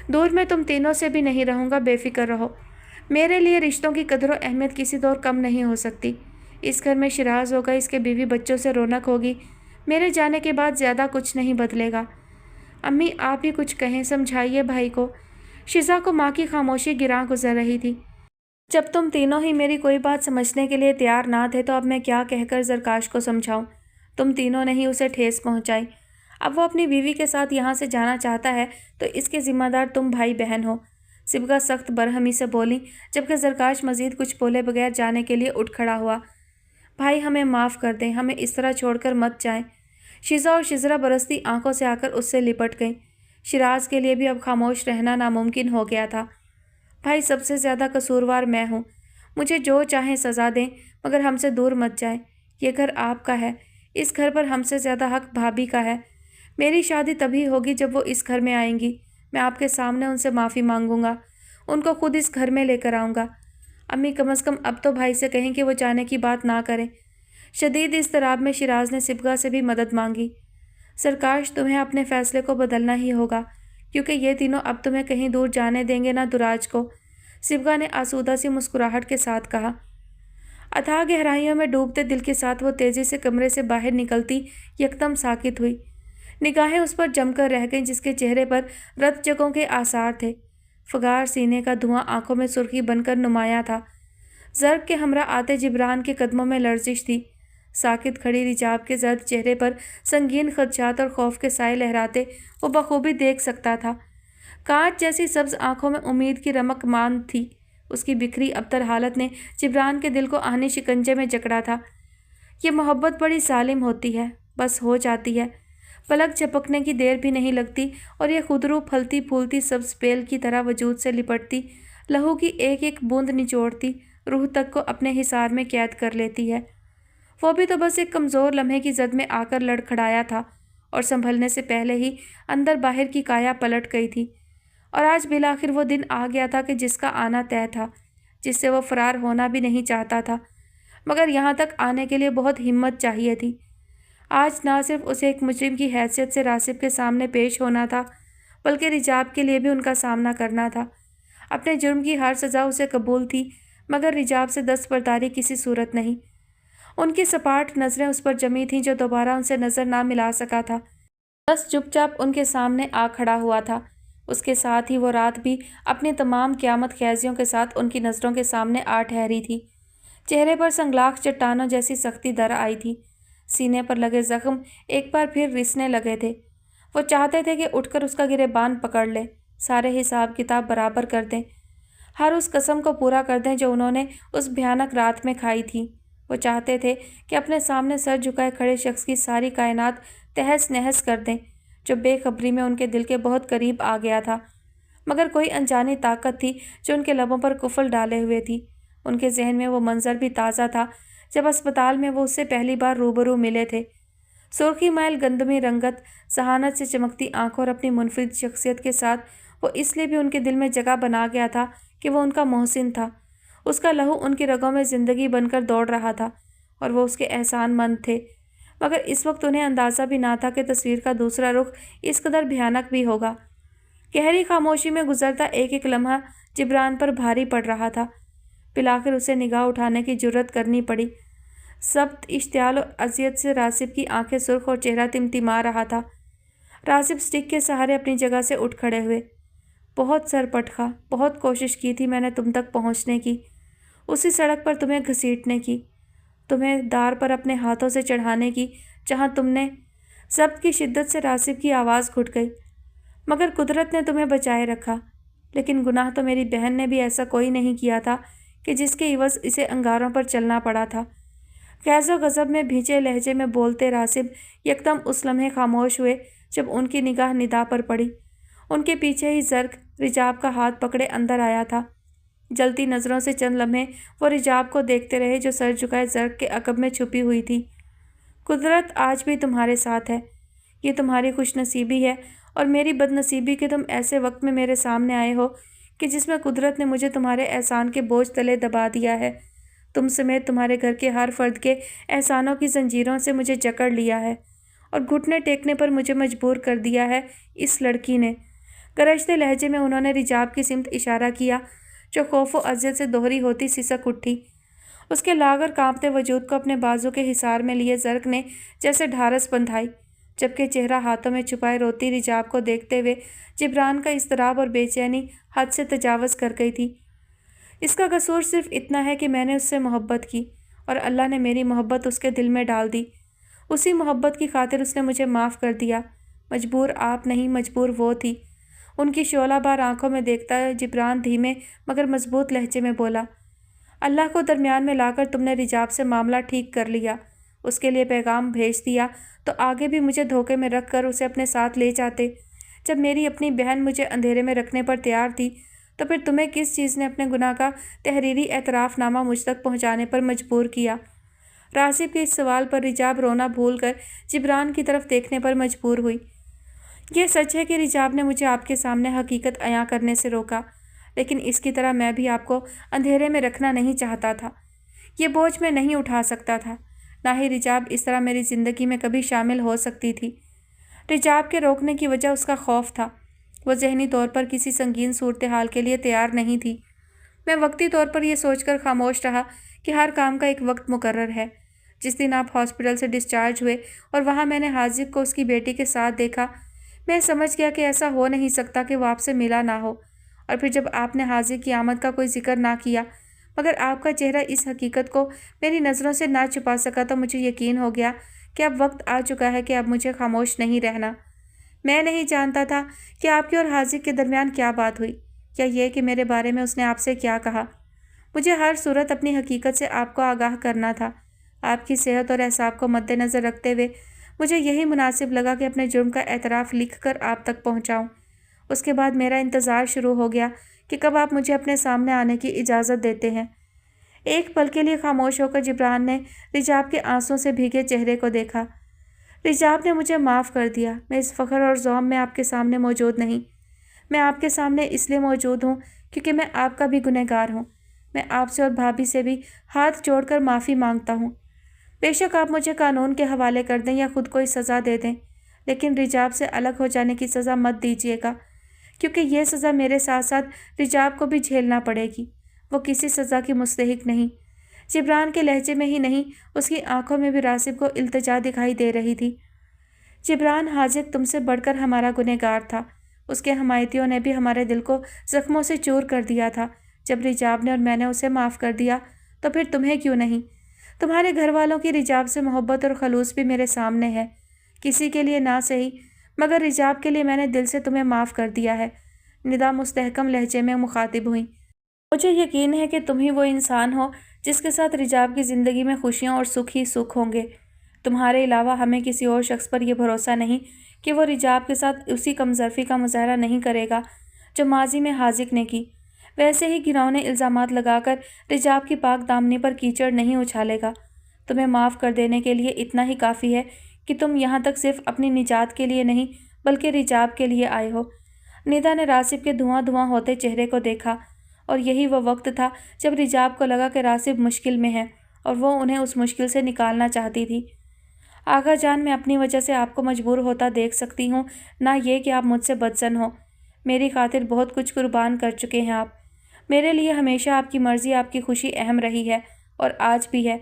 دور میں تم تینوں سے بھی نہیں رہوں گا، بے فکر رہو۔ میرے لیے رشتوں کی قدر و اہمیت کسی طور کم نہیں ہو سکتی۔ اس گھر میں شیراز ہوگا، اس کے بیوی بچوں سے رونق ہوگی۔ میرے جانے کے بعد زیادہ کچھ نہیں بدلے گا۔ امی آپ ہی کچھ کہیں، سمجھائیے بھائی کو۔ شزا کو ماں کی خاموشی گراں گزر رہی تھی۔ جب تم تینوں ہی میری کوئی بات سمجھنے کے لیے تیار نہ تھے تو اب میں کیا کہہ کر زرکاش کو سمجھاؤں؟ تم تینوں نے ہی اسے ٹھیس پہنچائی۔ اب وہ اپنی بیوی کے ساتھ یہاں سے جانا چاہتا ہے تو اس کے ذمہ دار تم بھائی بہن ہو۔ صبغہ سخت برہمی سے بولی، جبکہ زرکاش مزید کچھ بولے بغیر جانے کے لیے اٹھ کھڑا ہوا۔ بھائی ہمیں معاف کر دیں، ہمیں اس طرح چھوڑ کر مت جائیں۔ شزا اور شزرا برستی آنکھوں سے آ کر اس سے لپٹ گئیں۔ شیراز کے لیے بھی اب خاموش رہنا ناممکن ہو گیا تھا۔ بھائی سب سے زیادہ قصوروار میں ہوں، مجھے جو چاہیں سزا دیں مگر ہم سے دور مت جائیں۔ یہ گھر آپ کا ہے، اس گھر پر ہم سے زیادہ حق بھابھی کا ہے۔ میری شادی تبھی ہوگی جب وہ اس گھر میں آئیں گی۔ میں آپ کے سامنے ان سے معافی مانگوں گا، ان کو خود اس گھر میں لے کر آؤں گا۔ امی کم از کم اب تو بھائی سے کہیں کہ وہ جانے کی بات نہ کریں۔ شدید اضطراب میں شیراز نے صبغہ سے بھی مدد مانگی۔ سرکاش تمہیں اپنے فیصلے کو بدلنا ہی ہوگا، کیونکہ یہ تینوں اب تمہیں کہیں دور جانے دیں گے نہ دراج کو، صبغہ نے آسودہ سی مسکراہٹ کے ساتھ کہا۔ اتھاہ گہرائیوں میں ڈوبتے دل کے ساتھ وہ تیزی سے کمرے سے باہر نکلتی یکدم ساکت ہوئی۔ نگاہیں اس پر جم کر رہ گئیں جس کے چہرے پر رت جگہوں کے آثار تھے۔ فگار سینے کا دھواں آنکھوں میں سرخی بن کر نمایاں تھا۔ ضرب کے ہمراہ آتے جبران کے قدموں میں لرزش تھی۔ ساکت کھڑی رجاب کے زرد چہرے پر سنگین خدشات اور خوف کے سائے لہراتے وہ بخوبی دیکھ سکتا تھا۔ کانچ جیسی سبز آنکھوں میں امید کی رمق ماند تھی۔ اس کی بکھری ابتر حالت نے جبران کے دل کو آہنی شکنجے میں جکڑا تھا۔ یہ محبت بڑی ظالم ہوتی ہے، بس ہو جاتی ہے، پلک جھپکنے کی دیر بھی نہیں لگتی اور یہ خودرو پھلتی پھولتی سبز بیل کی طرح وجود سے لپٹتی، لہو کی ایک ایک بوند نچوڑتی، روح تک کو اپنے حصار میں قید کر لیتی ہے۔ وہ بھی تو بس ایک کمزور لمحے کی زد میں آ کر لڑکھڑایا تھا اور سنبھلنے سے پہلے ہی اندر باہر کی کایا پلٹ گئی تھی۔ اور آج بالآخر وہ دن آ گیا تھا کہ جس کا آنا طے تھا، جس سے وہ فرار ہونا بھی نہیں چاہتا تھا، مگر یہاں تک آنے کے لیے بہت ہمت چاہیے تھی۔ آج نہ صرف اسے ایک مجرم کی حیثیت سے راسب کے سامنے پیش ہونا تھا، بلکہ رجاب کے لیے بھی ان کا سامنا کرنا تھا۔ اپنے جرم کی ہر سزا اسے قبول تھی، مگر رجاب سے دستبرداری کسی صورت نہیں۔ ان کی سپاٹ نظریں اس پر جمی تھیں جو دوبارہ ان سے نظر نہ ملا سکا تھا، بس چپ چاپ ان کے سامنے آ کھڑا ہوا تھا۔ اس کے ساتھ ہی وہ رات بھی اپنی تمام قیامت خیزیوں کے ساتھ ان کی نظروں کے سامنے آ ٹھہری تھی۔ چہرے پر سنگلاخ چٹانوں جیسی سختی در آئی تھی، سینے پر لگے زخم ایک بار پھر رسنے لگے تھے۔ وہ چاہتے تھے کہ اٹھ کر اس کا گریبان پکڑ لیں، سارے حساب کتاب برابر کر دیں، ہر اس قسم کو پورا کر دیں جو انہوں نے اس بھیانک رات میں کھائی تھی۔ وہ چاہتے تھے کہ اپنے سامنے سر جھکائے کھڑے شخص کی ساری کائنات تہس نہس کر دیں، جو بے خبری میں ان کے دل کے بہت قریب آ گیا تھا، مگر کوئی انجانی طاقت تھی جو ان کے لبوں پر قفل ڈالے ہوئے تھی۔ ان کے ذہن میں وہ منظر بھی تازہ تھا جب اسپتال میں وہ اس سے پہلی بار روبرو ملے تھے۔ سرخی مائل گندمی رنگت، ذہانت سے چمکتی آنکھوں اور اپنی منفرد شخصیت کے ساتھ وہ اس لیے بھی ان کے دل میں جگہ بنا گیا تھا کہ وہ ان کا محسن تھا۔ اس کا لہو ان کی رگوں میں زندگی بن کر دوڑ رہا تھا اور وہ اس کے احسان مند تھے، مگر اس وقت انہیں اندازہ بھی نہ تھا کہ تصویر کا دوسرا رخ اس قدر بھیانک بھی ہوگا۔ گہری خاموشی میں گزرتا ایک ایک لمحہ جبران پر بھاری پڑ رہا تھا۔ بالآخر اسے نگاہ اٹھانے کی جرت کرنی پڑی۔ سخت اشتعال اور اذیت سے راسب کی آنکھیں سرخ اور چہرہ تمتما رہا تھا۔ راسب سٹک کے سہارے اپنی جگہ سے اٹھ کھڑے ہوئے۔ بہت سر پٹخا، بہت کوشش کی تھی میں نے تم تک پہنچنے کی، اسی سڑک پر تمہیں گھسیٹنے کی۔ تمہیں دار پر اپنے ہاتھوں سے چڑھانے کی، جہاں تم نے ضبط کی شدت سے راسب کی آواز گھٹ گئی۔ مگر قدرت نے تمہیں بچائے رکھا۔ لیکن گناہ تو میری بہن نے بھی ایسا کوئی نہیں کیا تھا کہ جس کے عوض اسے انگاروں پر چلنا پڑا تھا۔ غیظ و غضب میں بھیجے لہجے میں بولتے راسب یکدم اس لمحے خاموش ہوئے جب ان کی نگاہ ندا پر پڑی۔ ان کے پیچھے ہی زرق رجاب کا ہاتھ پکڑے اندر آیا تھا۔ جلتی نظروں سے چند لمحے وہ رجاب کو دیکھتے رہے جو سر جھکائے زرق کے عقب میں چھپی ہوئی تھی۔ قدرت آج بھی تمہارے ساتھ ہے۔ یہ تمہاری خوش نصیبی ہے اور میری بد نصیبی کہ تم ایسے وقت میں میرے سامنے آئے ہو کہ جس میں قدرت نے مجھے تمہارے احسان کے بوجھ تلے دبا دیا ہے۔ تم سمیت تمہارے گھر کے ہر فرد کے احسانوں کی زنجیروں سے مجھے جکڑ لیا ہے اور گھٹنے ٹیکنے پر مجھے مجبور کر دیا ہے اس لڑکی نے۔ گرجتے لہجے میں انہوں نے رجاب کی سمت اشارہ کیا جو خوف و اذیت سے دوہری ہوتی سسک اٹھی۔ اس کے لاغر کانپتے وجود کو اپنے بازو کے حصار میں لیے زرق نے جیسے ڈھارس بندھائی، جبکہ چہرہ ہاتھوں میں چھپائے روتی رجاب کو دیکھتے ہوئے جبران کا اضطراب اور بے چینی حد سے تجاوز کر گئی تھی۔ اس کا قصور صرف اتنا ہے کہ میں نے اس سے محبت کی اور اللہ نے میری محبت اس کے دل میں ڈال دی۔ اسی محبت کی خاطر اس نے مجھے معاف کر دیا۔ مجبور آپ نہیں، مجبور وہ تھی۔ ان کی شعلہ بار آنکھوں میں دیکھتا ہے جبران دھیمے مگر مضبوط لہجے میں بولا، اللہ کو درمیان میں لا کر تم نے رجاب سے معاملہ ٹھیک کر لیا، اس کے لیے پیغام بھیج دیا، تو آگے بھی مجھے دھوکے میں رکھ کر اسے اپنے ساتھ لے جاتے۔ جب میری اپنی بہن مجھے اندھیرے میں رکھنے پر تیار تھی تو پھر تمہیں کس چیز نے اپنے گناہ کا تحریری اعتراف نامہ مجھ تک پہنچانے پر مجبور کیا؟ راسب کے اس سوال پر رجاب رونا بھول کر جبران کی طرف دیکھنے پر مجبور ہوئی۔ یہ سچ ہے کہ رجاب نے مجھے آپ کے سامنے حقیقت عیاں کرنے سے روکا، لیکن اس کی طرح میں بھی آپ کو اندھیرے میں رکھنا نہیں چاہتا تھا۔ یہ بوجھ میں نہیں اٹھا سکتا تھا، نہ ہی رجاب اس طرح میری زندگی میں کبھی شامل ہو سکتی تھی۔ رجاب کے روکنے کی وجہ اس کا خوف تھا۔ وہ ذہنی طور پر کسی سنگین صورتحال کے لیے تیار نہیں تھی۔ میں وقتی طور پر یہ سوچ کر خاموش رہا کہ ہر کام کا ایک وقت مقرر ہے۔ جس دن آپ ہاسپٹل سے ڈسچارج ہوئے اور وہاں میں نے حاذق کو اس کی بیٹی کے ساتھ دیکھا، میں سمجھ گیا کہ ایسا ہو نہیں سکتا کہ وہ آپ سے ملا نہ ہو۔ اور پھر جب آپ نے حاذق کی آمد کا کوئی ذکر نہ کیا مگر آپ کا چہرہ اس حقیقت کو میری نظروں سے نہ چھپا سکا، تو مجھے یقین ہو گیا کہ اب وقت آ چکا ہے کہ اب مجھے خاموش نہیں رہنا۔ میں نہیں جانتا تھا کہ آپ کے اور حاذق کے درمیان کیا بات ہوئی، یا یہ کہ میرے بارے میں اس نے آپ سے کیا کہا۔ مجھے ہر صورت اپنی حقیقت سے آپ کو آگاہ کرنا تھا۔ آپ کی صحت اور اعصاب کو مد نظر رکھتے ہوئے مجھے یہی مناسب لگا کہ اپنے جرم کا اعتراف لکھ کر آپ تک پہنچاؤں۔ اس کے بعد میرا انتظار شروع ہو گیا کہ کب آپ مجھے اپنے سامنے آنے کی اجازت دیتے ہیں۔ ایک پل کے لیے خاموش ہو کر جبران نے رجاب کے آنسوں سے بھیگے چہرے کو دیکھا۔ رجاب نے مجھے معاف کر دیا۔ میں اس فخر اور زوم میں آپ کے سامنے موجود نہیں۔ میں آپ کے سامنے اس لیے موجود ہوں کیونکہ میں آپ کا بھی گنہگار ہوں۔ میں آپ سے اور بھابھی سے بھی ہاتھ جوڑ کر معافی مانگتا ہوں۔ بے شک آپ مجھے قانون کے حوالے کر دیں یا خود کوئی سزا دے دیں، لیکن رجاب سے الگ ہو جانے کی سزا مت دیجیے گا، کیونکہ یہ سزا میرے ساتھ ساتھ رجاب کو بھی جھیلنا پڑے گی۔ وہ کسی سزا کی مستحق نہیں۔ جبران کے لہجے میں ہی نہیں، اس کی آنکھوں میں بھی راسب کو التجا دکھائی دے رہی تھی۔ جبران، حاذق تم سے بڑھ کر ہمارا گنہگار تھا۔ اس کے حمایتیوں نے بھی ہمارے دل کو زخموں سے چور کر دیا تھا۔ جب رجاب نے اور میں نے اسے معاف کر دیا تو پھر تمہیں کیوں نہیں؟ تمہارے گھر والوں کی رجاب سے محبت اور خلوص بھی میرے سامنے ہے۔ کسی کے لیے نہ صحیح مگر رجاب کے لیے میں نے دل سے تمہیں معاف کر دیا ہے۔ ندا مستحکم لہجے میں مخاطب ہوئی۔ مجھے یقین ہے کہ تم ہی وہ انسان ہو جس کے ساتھ رجاب کی زندگی میں خوشیاں اور سکھ ہی سکھ ہوں گے۔ تمہارے علاوہ ہمیں کسی اور شخص پر یہ بھروسہ نہیں کہ وہ رجاب کے ساتھ اسی کمظرفی کا مظاہرہ نہیں کرے گا جو ماضی میں حاذق نے کی۔ ویسے ہی گھناؤنے الزامات لگا کر رجاب کی پاک دامنی پر کیچڑ نہیں اچھالے گا۔ تمہیں معاف کر دینے کے لیے اتنا ہی کافی ہے کہ تم یہاں تک صرف اپنی نجات کے لیے نہیں بلکہ رجاب کے لیے آئے ہو۔ ندا نے راسب کے دھواں دھواں ہوتے چہرے کو دیکھا، اور یہی وہ وقت تھا جب رجاب کو لگا کہ راسب مشکل میں ہے اور وہ انہیں اس مشکل سے نکالنا چاہتی تھی۔ آغا جان، میں اپنی وجہ سے آپ کو مجبور ہوتا دیکھ سکتی ہوں، نہ یہ کہ آپ مجھ سے بدظن ہو۔ میری خاطر بہت کچھ قربان کر چکے ہیں آپ۔ میرے لیے ہمیشہ آپ کی مرضی، آپ کی خوشی اہم رہی ہے اور آج بھی ہے۔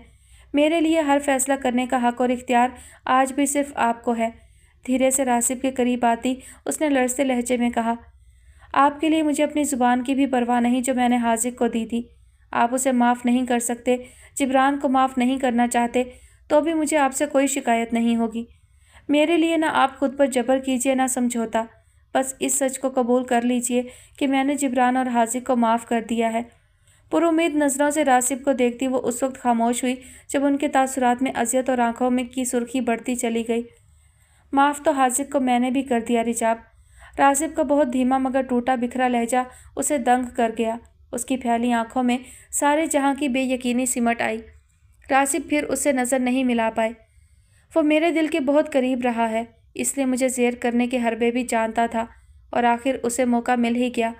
میرے لیے ہر فیصلہ کرنے کا حق اور اختیار آج بھی صرف آپ کو ہے۔ دھیرے سے راسب کے قریب آتی اس نے لرزتے لہجے میں کہا، آپ کے لیے مجھے اپنی زبان کی بھی پرواہ نہیں جو میں نے حاذق کو دی تھی۔ آپ اسے معاف نہیں کر سکتے، جبران کو معاف نہیں کرنا چاہتے، تو بھی مجھے آپ سے کوئی شکایت نہیں ہوگی۔ میرے لیے نہ آپ خود پر جبر کیجیے نہ سمجھوتا، بس اس سچ کو قبول کر لیجیے کہ میں نے جبران اور حاذق کو معاف کر دیا ہے۔ پر امید نظروں سے راسب کو دیکھتی وہ اس وقت خاموش ہوئی جب ان کے تاثرات میں اذیت اور آنکھوں میں کی سرخی بڑھتی چلی گئی۔ معاف تو حاذق کو میں نے بھی کر دیا رجاب۔ راسب کا بہت دھیما مگر ٹوٹا بکھرا لہجہ اسے دنگ کر گیا۔ اس کی پھیلی آنکھوں میں سارے جہاں کی بے یقینی سمٹ آئی۔ راسب پھر اس سے نظر نہیں ملا پائے۔ وہ میرے دل کے بہت قریب رہا ہے، اس لیے مجھے زیر کرنے کے حربے بھی جانتا تھا، اور آخر اسے موقع مل ہی گیا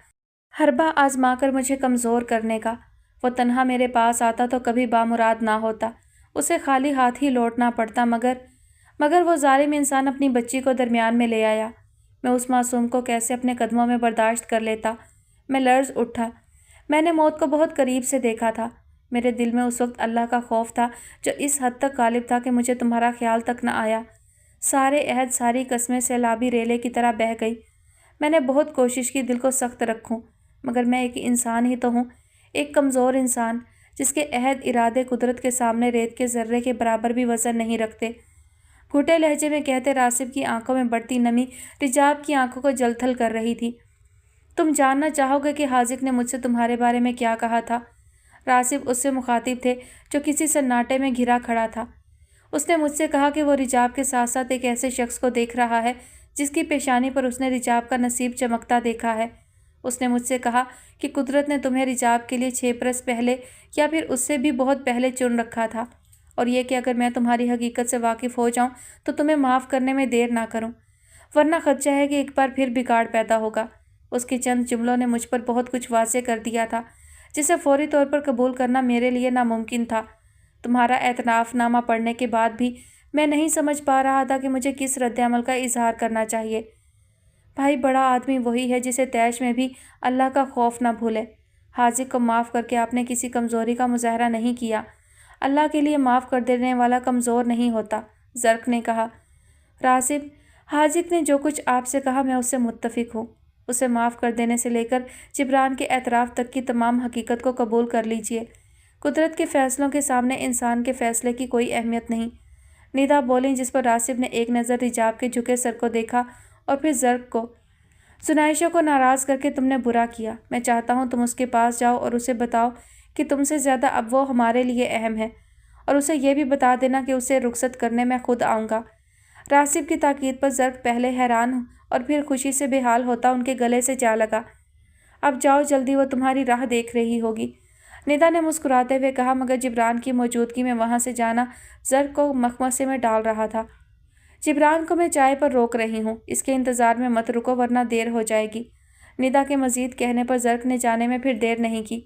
حربہ آزما کر مجھے کمزور کرنے کا۔ وہ تنہا میرے پاس آتا تو کبھی بامراد نہ ہوتا، اسے خالی ہاتھ ہی لوٹنا پڑتا، مگر وہ ظالم انسان اپنی بچی کو درمیان میں لے آیا۔ میں اس معصوم کو کیسے اپنے قدموں میں برداشت کر لیتا؟ میں لرز اٹھا۔ میں نے موت کو بہت قریب سے دیکھا تھا۔ میرے دل میں اس وقت اللہ کا خوف تھا جو اس حد تک غالب تھا کہ مجھے تمہارا خیال تک نہ آیا۔ سارے عہد، ساری قسمیں سیلابی ریلے کی طرح بہہ گئی۔ میں نے بہت کوشش کی دل کو سخت رکھوں، مگر میں ایک انسان ہی تو ہوں، ایک کمزور انسان جس کے عہد ارادے قدرت کے سامنے ریت کے ذرے کے برابر بھی وزن نہیں رکھتے۔ گھٹے لہجے میں کہتے راسب کی آنکھوں میں بڑھتی نمی رجاب کی آنکھوں کو جل تھل کر رہی تھی۔ تم جاننا چاہو گے کہ حاذق نے مجھ سے تمہارے بارے میں کیا کہا تھا؟ راسب اس سے مخاطب تھے جو کسی سناٹے میں گھرا کھڑا تھا۔ اس نے مجھ سے کہا کہ وہ رجاب کے ساتھ ساتھ ایک ایسے شخص کو دیکھ رہا ہے جس کی پیشانی پر اس نے رجاب کا نصیب چمکتا دیکھا ہے۔ اس نے مجھ سے کہا کہ قدرت نے تمہیں رجاب کے لیے 6 برس پہلے یا پھر اس سے بھی بہت پہلے چن رکھا تھا، اور یہ کہ اگر میں تمہاری حقیقت سے واقف ہو جاؤں تو تمہیں معاف کرنے میں دیر نہ کروں، ورنہ خدشہ ہے کہ ایک بار پھر بگاڑ پیدا ہوگا۔ اس کے چند جملوں نے مجھ پر بہت کچھ واضح کر دیا تھا جسے فوری طور پر قبول کرنا میرے لیے ناممکن تھا۔ تمہارا اعتراف نامہ پڑھنے کے بعد بھی میں نہیں سمجھ پا رہا تھا کہ مجھے کس رد عمل کا اظہار کرنا چاہیے۔ بھائی، بڑا آدمی وہی ہے جسے طیش میں بھی اللہ کا خوف نہ بھولے۔ حاذق کو معاف کر کے آپ نے کسی کمزوری کا مظاہرہ نہیں کیا۔ اللہ کے لیے معاف کر دینے والا کمزور نہیں ہوتا، زرق نے کہا۔ راسب، حاذق نے جو کچھ آپ سے کہا میں اس سے متفق ہوں۔ اسے معاف کر دینے سے لے کر جبران کے اعتراف تک کی تمام حقیقت کو قبول کر لیجئے۔ قدرت کے فیصلوں کے سامنے انسان کے فیصلے کی کوئی اہمیت نہیں۔ ندا بولیں، جس پر راسب نے ایک نظر رجاب کے جھکے سر کو دیکھا اور پھر زرق کو۔ زنائشہ کو ناراض کر کے تم نے برا کیا۔ میں چاہتا ہوں تم اس کے پاس جاؤ اور اسے بتاؤ کہ تم سے زیادہ اب وہ ہمارے لیے اہم ہے، اور اسے یہ بھی بتا دینا کہ اسے رخصت کرنے میں خود آؤں گا۔ راسب کی تاکید پر زرق پہلے حیران اور پھر خوشی سے بے حال ہوتا ان کے گلے سے جا لگا۔ اب جاؤ جلدی، وہ تمہاری راہ دیکھ رہی ہوگی، ندا نے مسکراتے ہوئے کہا، مگر جبران کی موجودگی میں وہاں سے جانا زرق کو مخمصے میں ڈال رہا تھا۔ جبران کو میں چائے پر روک رہی ہوں، اس کے انتظار میں مت رکو ورنہ دیر ہو جائے گی۔ ندا کے مزید کہنے پر زرق نے جانے میں پھر دیر نہیں کی۔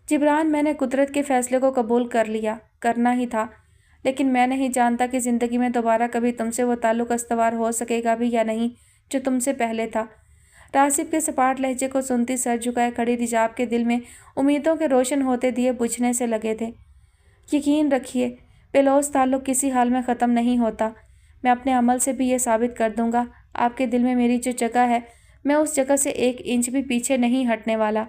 جبران، میں نے قدرت کے فیصلے کو قبول کر لیا، کرنا ہی تھا، لیکن میں نہیں جانتا کہ زندگی میں دوبارہ کبھی تم سے وہ تعلق استوار ہو سکے گا بھی یا نہیں جو تم سے پہلے تھا۔ راسب کے سپاٹ لہجے کو سنتی سر جھکائے کھڑی رجاب کے دل میں امیدوں کے روشن ہوتے دیے بجھنے سے لگے تھے۔ یقین رکھیے، بے لوث تعلق کسی حال میں ختم نہیں ہوتا۔ میں اپنے عمل سے بھی یہ ثابت کر دوں گا، آپ کے دل میں میری جو جگہ ہے میں اس جگہ سے 1 انچ بھی پیچھے نہیں ہٹنے والا۔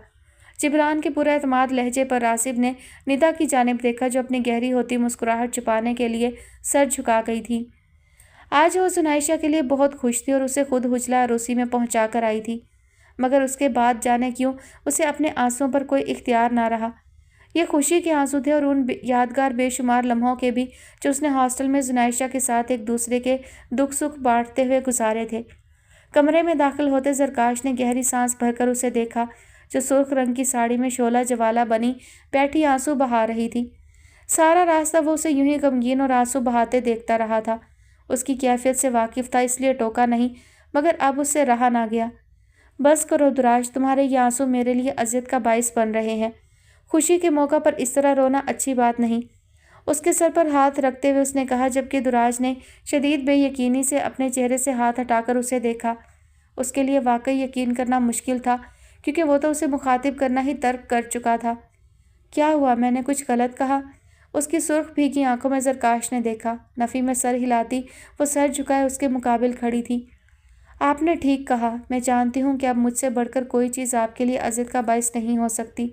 جبران کے پورا اعتماد لہجے پر راسب نے ندا کی جانب دیکھا جو اپنی گہری ہوتی مسکراہٹ چھپانے کے لیے سر جھکا گئی تھی۔ آج وہ زنائشہ کے لیے بہت خوش تھی اور اسے خود حجلہ عروسی میں پہنچا کر آئی تھی، مگر اس کے بعد جانے کیوں اسے اپنے آنسوؤں پر کوئی اختیار نہ رہا۔ یہ خوشی کے آنسو تھے اور ان یادگار بے شمار لمحوں کے بھی جو اس نے ہاسٹل میں زنائشہ کے ساتھ ایک دوسرے کے دکھ سکھ بانٹتے ہوئے گزارے تھے۔ کمرے میں داخل ہوتے زرکاش نے گہری سانس بھر کر اسے دیکھا جو سرخ رنگ کی ساڑی میں شعلہ جوالہ بنی بیٹھی آنسو بہا رہی تھی۔ سارا راستہ وہ اسے یوں ہی غمگین اور آنسو بہاتے دیکھتا رہا تھا۔ اس کی کیفیت سے واقف تھا اس لیے ٹوکا نہیں، مگر اب اس سے رہا نہ گیا۔ بس کرو دراج، تمہارے یہ آنسو میرے لیے اذیت کا باعث بن رہے ہیں۔ خوشی کے موقع پر اس طرح رونا اچھی بات نہیں۔ اس کے سر پر ہاتھ رکھتے ہوئے اس نے کہا، جبکہ دراج نے شدید بے یقینی سے اپنے چہرے سے ہاتھ ہٹا کر اسے دیکھا۔ اس کے لیے واقعی یقین کرنا مشکل تھا کیونکہ وہ تو اسے مخاطب کرنا ہی ترک کر چکا تھا۔ کیا ہوا؟ میں نے کچھ غلط کہا؟ اس کی سرخ بھیگی آنکھوں میں زرکاش نے دیکھا۔ نفی میں سر ہلاتی وہ سر جھکائے اس کے مقابل کھڑی تھی۔ آپ نے ٹھیک کہا، میں جانتی ہوں کہ اب مجھ سے بڑھ کر کوئی چیز آپ کے لیے اذیت کا باعث نہیں ہو سکتی۔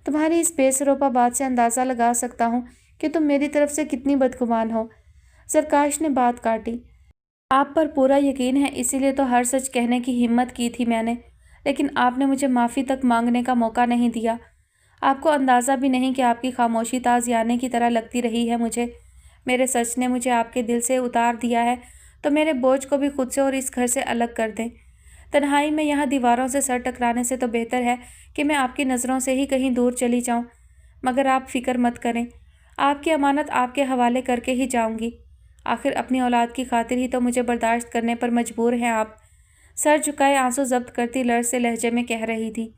تمہاری اس بے سروپا بات سے اندازہ لگا سکتا ہوں کہ تم میری طرف سے کتنی بدگمان ہو۔ زرکاش نے بات کاٹی۔ آپ پر پورا یقین ہے، اسی لیے تو ہر سچ کہنے کی ہمت کی تھی میں نے، لیکن آپ نے مجھے معافی تک مانگنے کا موقع نہیں دیا۔ آپ کو اندازہ بھی نہیں کہ آپ کی خاموشی تازیانے کی طرح لگتی رہی ہے مجھے۔ میرے سچ نے مجھے آپ کے دل سے اتار دیا ہے، تو میرے بوجھ کو بھی خود سے اور اس گھر سے الگ کر دیں۔ تنہائی میں یہاں دیواروں سے سر ٹکرانے سے تو بہتر ہے کہ میں آپ کی نظروں سے ہی کہیں دور چلی جاؤں، مگر آپ فکر مت کریں، آپ کی امانت آپ کے حوالے کر کے ہی جاؤں گی۔ آخر اپنی اولاد کی خاطر ہی تو مجھے برداشت کرنے پر مجبور ہیں آپ، سر جھکائے آنسو ضبط کرتی لرز سے لہجے میں کہہ رہی تھی۔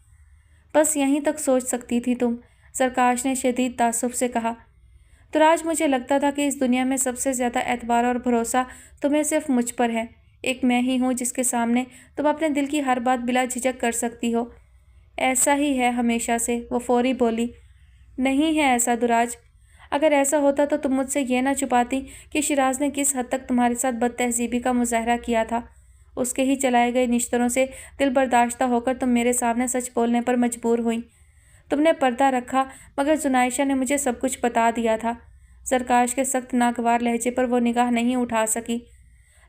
بس یہیں تک سوچ سکتی تھی تم، زرکاش نے شدید تعصب سے کہا۔ تراج، مجھے لگتا تھا کہ اس دنیا میں سب سے زیادہ اعتبار اور بھروسہ تمہیں صرف مجھ پر ہے، ایک میں ہی ہوں جس کے سامنے تم اپنے دل کی ہر بات بلا جھجک کر سکتی ہو۔ ایسا ہی ہے ہمیشہ سے، وہ فوری بولی۔ نہیں ہے ایسا دراج، اگر ایسا ہوتا تو تم مجھ سے یہ نہ چھپاتی کہ شیراز نے کس حد تک تمہارے ساتھ بد تہذیبی کا مظاہرہ کیا تھا۔ اس کے ہی چلائے گئے نشتروں سے دل برداشتہ ہو کر تم میرے سامنے سچ بولنے پر مجبور ہوئیں۔ تم نے پردہ رکھا، مگر زنائشہ نے مجھے سب کچھ بتا دیا تھا۔ زرکاش کے سخت ناگوار لہجے پر وہ نگاہ نہیں اٹھا سکی۔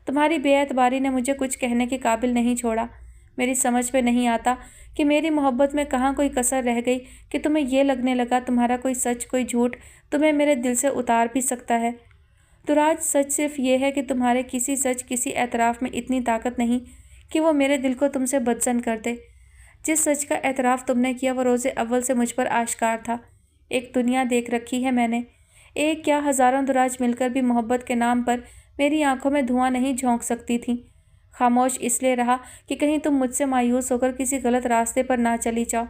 تمہاری بے اعتباری نے مجھے کچھ کہنے کے قابل نہیں چھوڑا۔ میری سمجھ میں نہیں آتا کہ میری محبت میں کہاں کوئی کسر رہ گئی کہ تمہیں یہ لگنے لگا تمہارا کوئی سچ، کوئی جھوٹ تمہیں میرے دل سے اتار بھی سکتا ہے۔ تراج، سچ صرف یہ ہے کہ تمہارے کسی سچ، کسی اعتراف میں اتنی طاقت نہیں کہ وہ میرے دل کو تم سے بدظن کر دے۔ جس سچ کا اعتراف تم نے کیا وہ روز اول سے مجھ پر آشکار تھا۔ ایک دنیا دیکھ رکھی ہے میں نے، ایک کیا ہزاروں دراج مل کر بھی محبت کے نام پر میری آنکھوں میں دھواں نہیں جھونک سکتی تھیں۔ خاموش اس لیے رہا کہ کہیں تم مجھ سے مایوس ہو کر کسی غلط راستے پر نہ چلی جاؤ،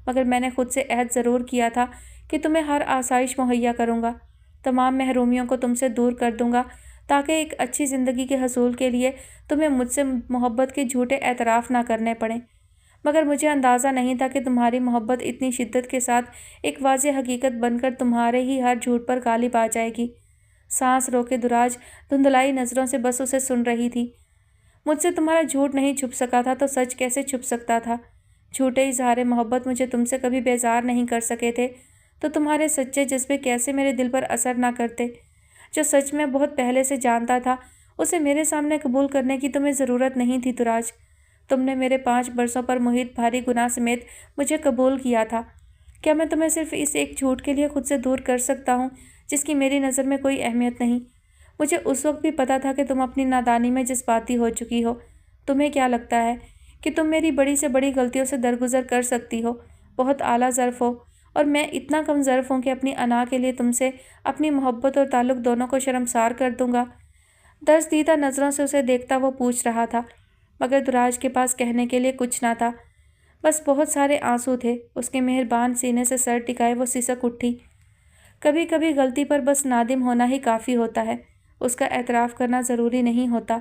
مگر میں نے خود سے عہد ضرور کیا تھا کہ تمہیں ہر آسائش مہیا کروں گا، تمام محرومیوں کو تم سے دور کر دوں گا، تاکہ ایک اچھی زندگی کے حصول کے لیے تمہیں مجھ سے محبت کے جھوٹے اعتراف نہ کرنے پڑیں۔ مگر مجھے اندازہ نہیں تھا کہ تمہاری محبت اتنی شدت کے ساتھ ایک واضح حقیقت بن کر تمہارے ہی ہر جھوٹ پر غالب آ جائے گی۔ سانس روکے دراج دھندلائی نظروں سے بس اسے سن رہی تھی۔ مجھ سے تمہارا جھوٹ نہیں چھپ سکا تھا تو سچ کیسے چھپ سکتا تھا؟ جھوٹے اظہار محبت مجھے تم سے کبھی بیزار نہیں کر سکے تھے، تو تمہارے سچے جذبے کیسے میرے دل پر اثر نہ کرتے؟ جو سچ میں بہت پہلے سے جانتا تھا، اسے میرے سامنے قبول کرنے کی تمہیں ضرورت نہیں تھی تراج۔ تم نے میرے 5 برسوں پر محیط بھاری گناہ سمیت مجھے قبول کیا تھا۔ کیا میں تمہیں صرف اس ایک جھوٹ کے لیے خود سے دور کر سکتا ہوں جس کی میری نظر میں کوئی اہمیت نہیں؟ مجھے اس وقت بھی پتا تھا کہ تم اپنی نادانی میں جذباتی ہو چکی ہو۔ تمہیں کیا لگتا ہے کہ تم میری بڑی سے بڑی غلطیوں سے درگزر کر سکتی ہو، بہت اعلیٰ ظرف ہو، اور میں اتنا کم ظرف ہوں کہ اپنی انا کے لیے تم سے اپنی محبت اور تعلق دونوں کو شرمسار کر دوں گا؟ درس دیدہ نظروں سے اسے دیکھتا وہ پوچھ رہا تھا، مگر دراج کے پاس کہنے کے لیے کچھ نہ تھا، بس بہت سارے آنسو تھے۔ اس کے مہربان سینے سے سر ٹکائے وہ سسک اٹھی۔ کبھی کبھی غلطی پر بس نادم ہونا ہی کافی ہوتا ہے، اس کا اعتراف کرنا ضروری نہیں ہوتا،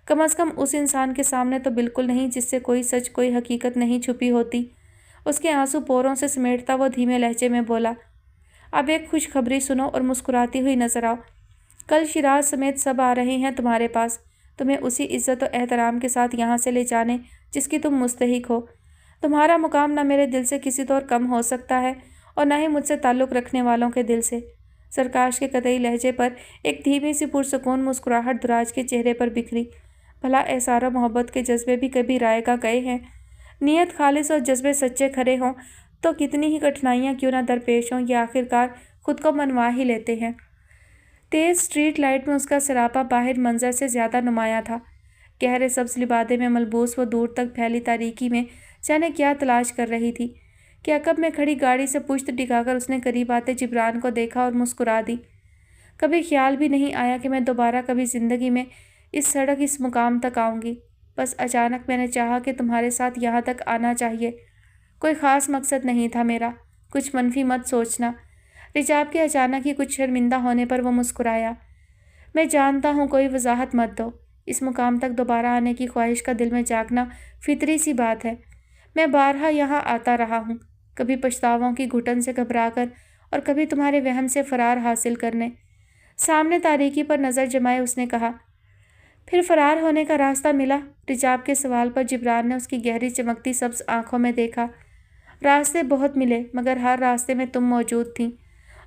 کم از کم اس انسان کے سامنے تو بالکل نہیں جس سے کوئی سچ، کوئی حقیقت نہیں چھپی ہوتی۔ اس کے آنسو پوروں سے سمیٹتا وہ دھیمے لہجے میں بولا، اب ایک خوشخبری سنو اور مسکراتی ہوئی نظر آؤ۔ کل شیراز سمیت سب آ رہے ہیں تمہارے پاس، تمہیں اسی عزت و احترام کے ساتھ یہاں سے لے جانے جس کی تم مستحق ہو۔ تمہارا مقام نہ میرے دل سے کسی طور کم ہو سکتا ہے اور نہ ہی مجھ سے تعلق رکھنے والوں کے دل سے۔ زرکاش کے قطعی لہجے پر ایک دھیمی سی پرسکون مسکراہٹ دراج کے چہرے پر بکھری۔ بھلا احسار و محبت کے جذبے بھی کبھی رائے گاہ گئے ہیں؟ نیت خالص اور جذبے سچے کھڑے ہوں تو کتنی ہی کٹھنائیاں کیوں نہ درپیش ہوں، یہ آخرکار خود کو منوا ہی لیتے ہیں۔ تیز اسٹریٹ لائٹ میں اس کا سراپا باہر منظر سے زیادہ نمایاں تھا۔ گہرے سبز لبادے میں ملبوس وہ دور تک پھیلی تاریکی میں جانے کیا تلاش کر رہی تھی کہ عقب میں کھڑی گاڑی سے پشت ٹکا کر اس نے قریب آتے جبران کو دیکھا اور مسکرا دی۔ کبھی خیال بھی نہیں آیا کہ میں دوبارہ کبھی زندگی میں اس سڑک، اس مقام تک آؤں گی۔ بس اچانک میں نے چاہا کہ تمہارے ساتھ یہاں تک آنا چاہیے۔ کوئی خاص مقصد نہیں تھا میرا، کچھ منفی مت سوچنا۔ رجاب کے اچانک ہی کچھ شرمندہ ہونے پر وہ مسکرایا۔ میں جانتا ہوں، کوئی وضاحت مت دو۔ اس مقام تک دوبارہ آنے کی خواہش کا دل میں جاگنا فطری سی بات ہے۔ میں بارہا یہاں آتا رہا ہوں، کبھی پچھتاووں کی گھٹن سے گھبرا کر اور کبھی تمہارے وہم سے فرار حاصل کرنے۔ سامنے تاریکی پر نظر جمائے اس نے کہا، پھر فرار ہونے کا راستہ ملا؟ رجاب کے سوال پر جبران نے اس کی گہری چمکتی سبز آنکھوں میں دیکھا۔ راستے بہت ملے مگر ہر راستے میں تم موجود تھیں۔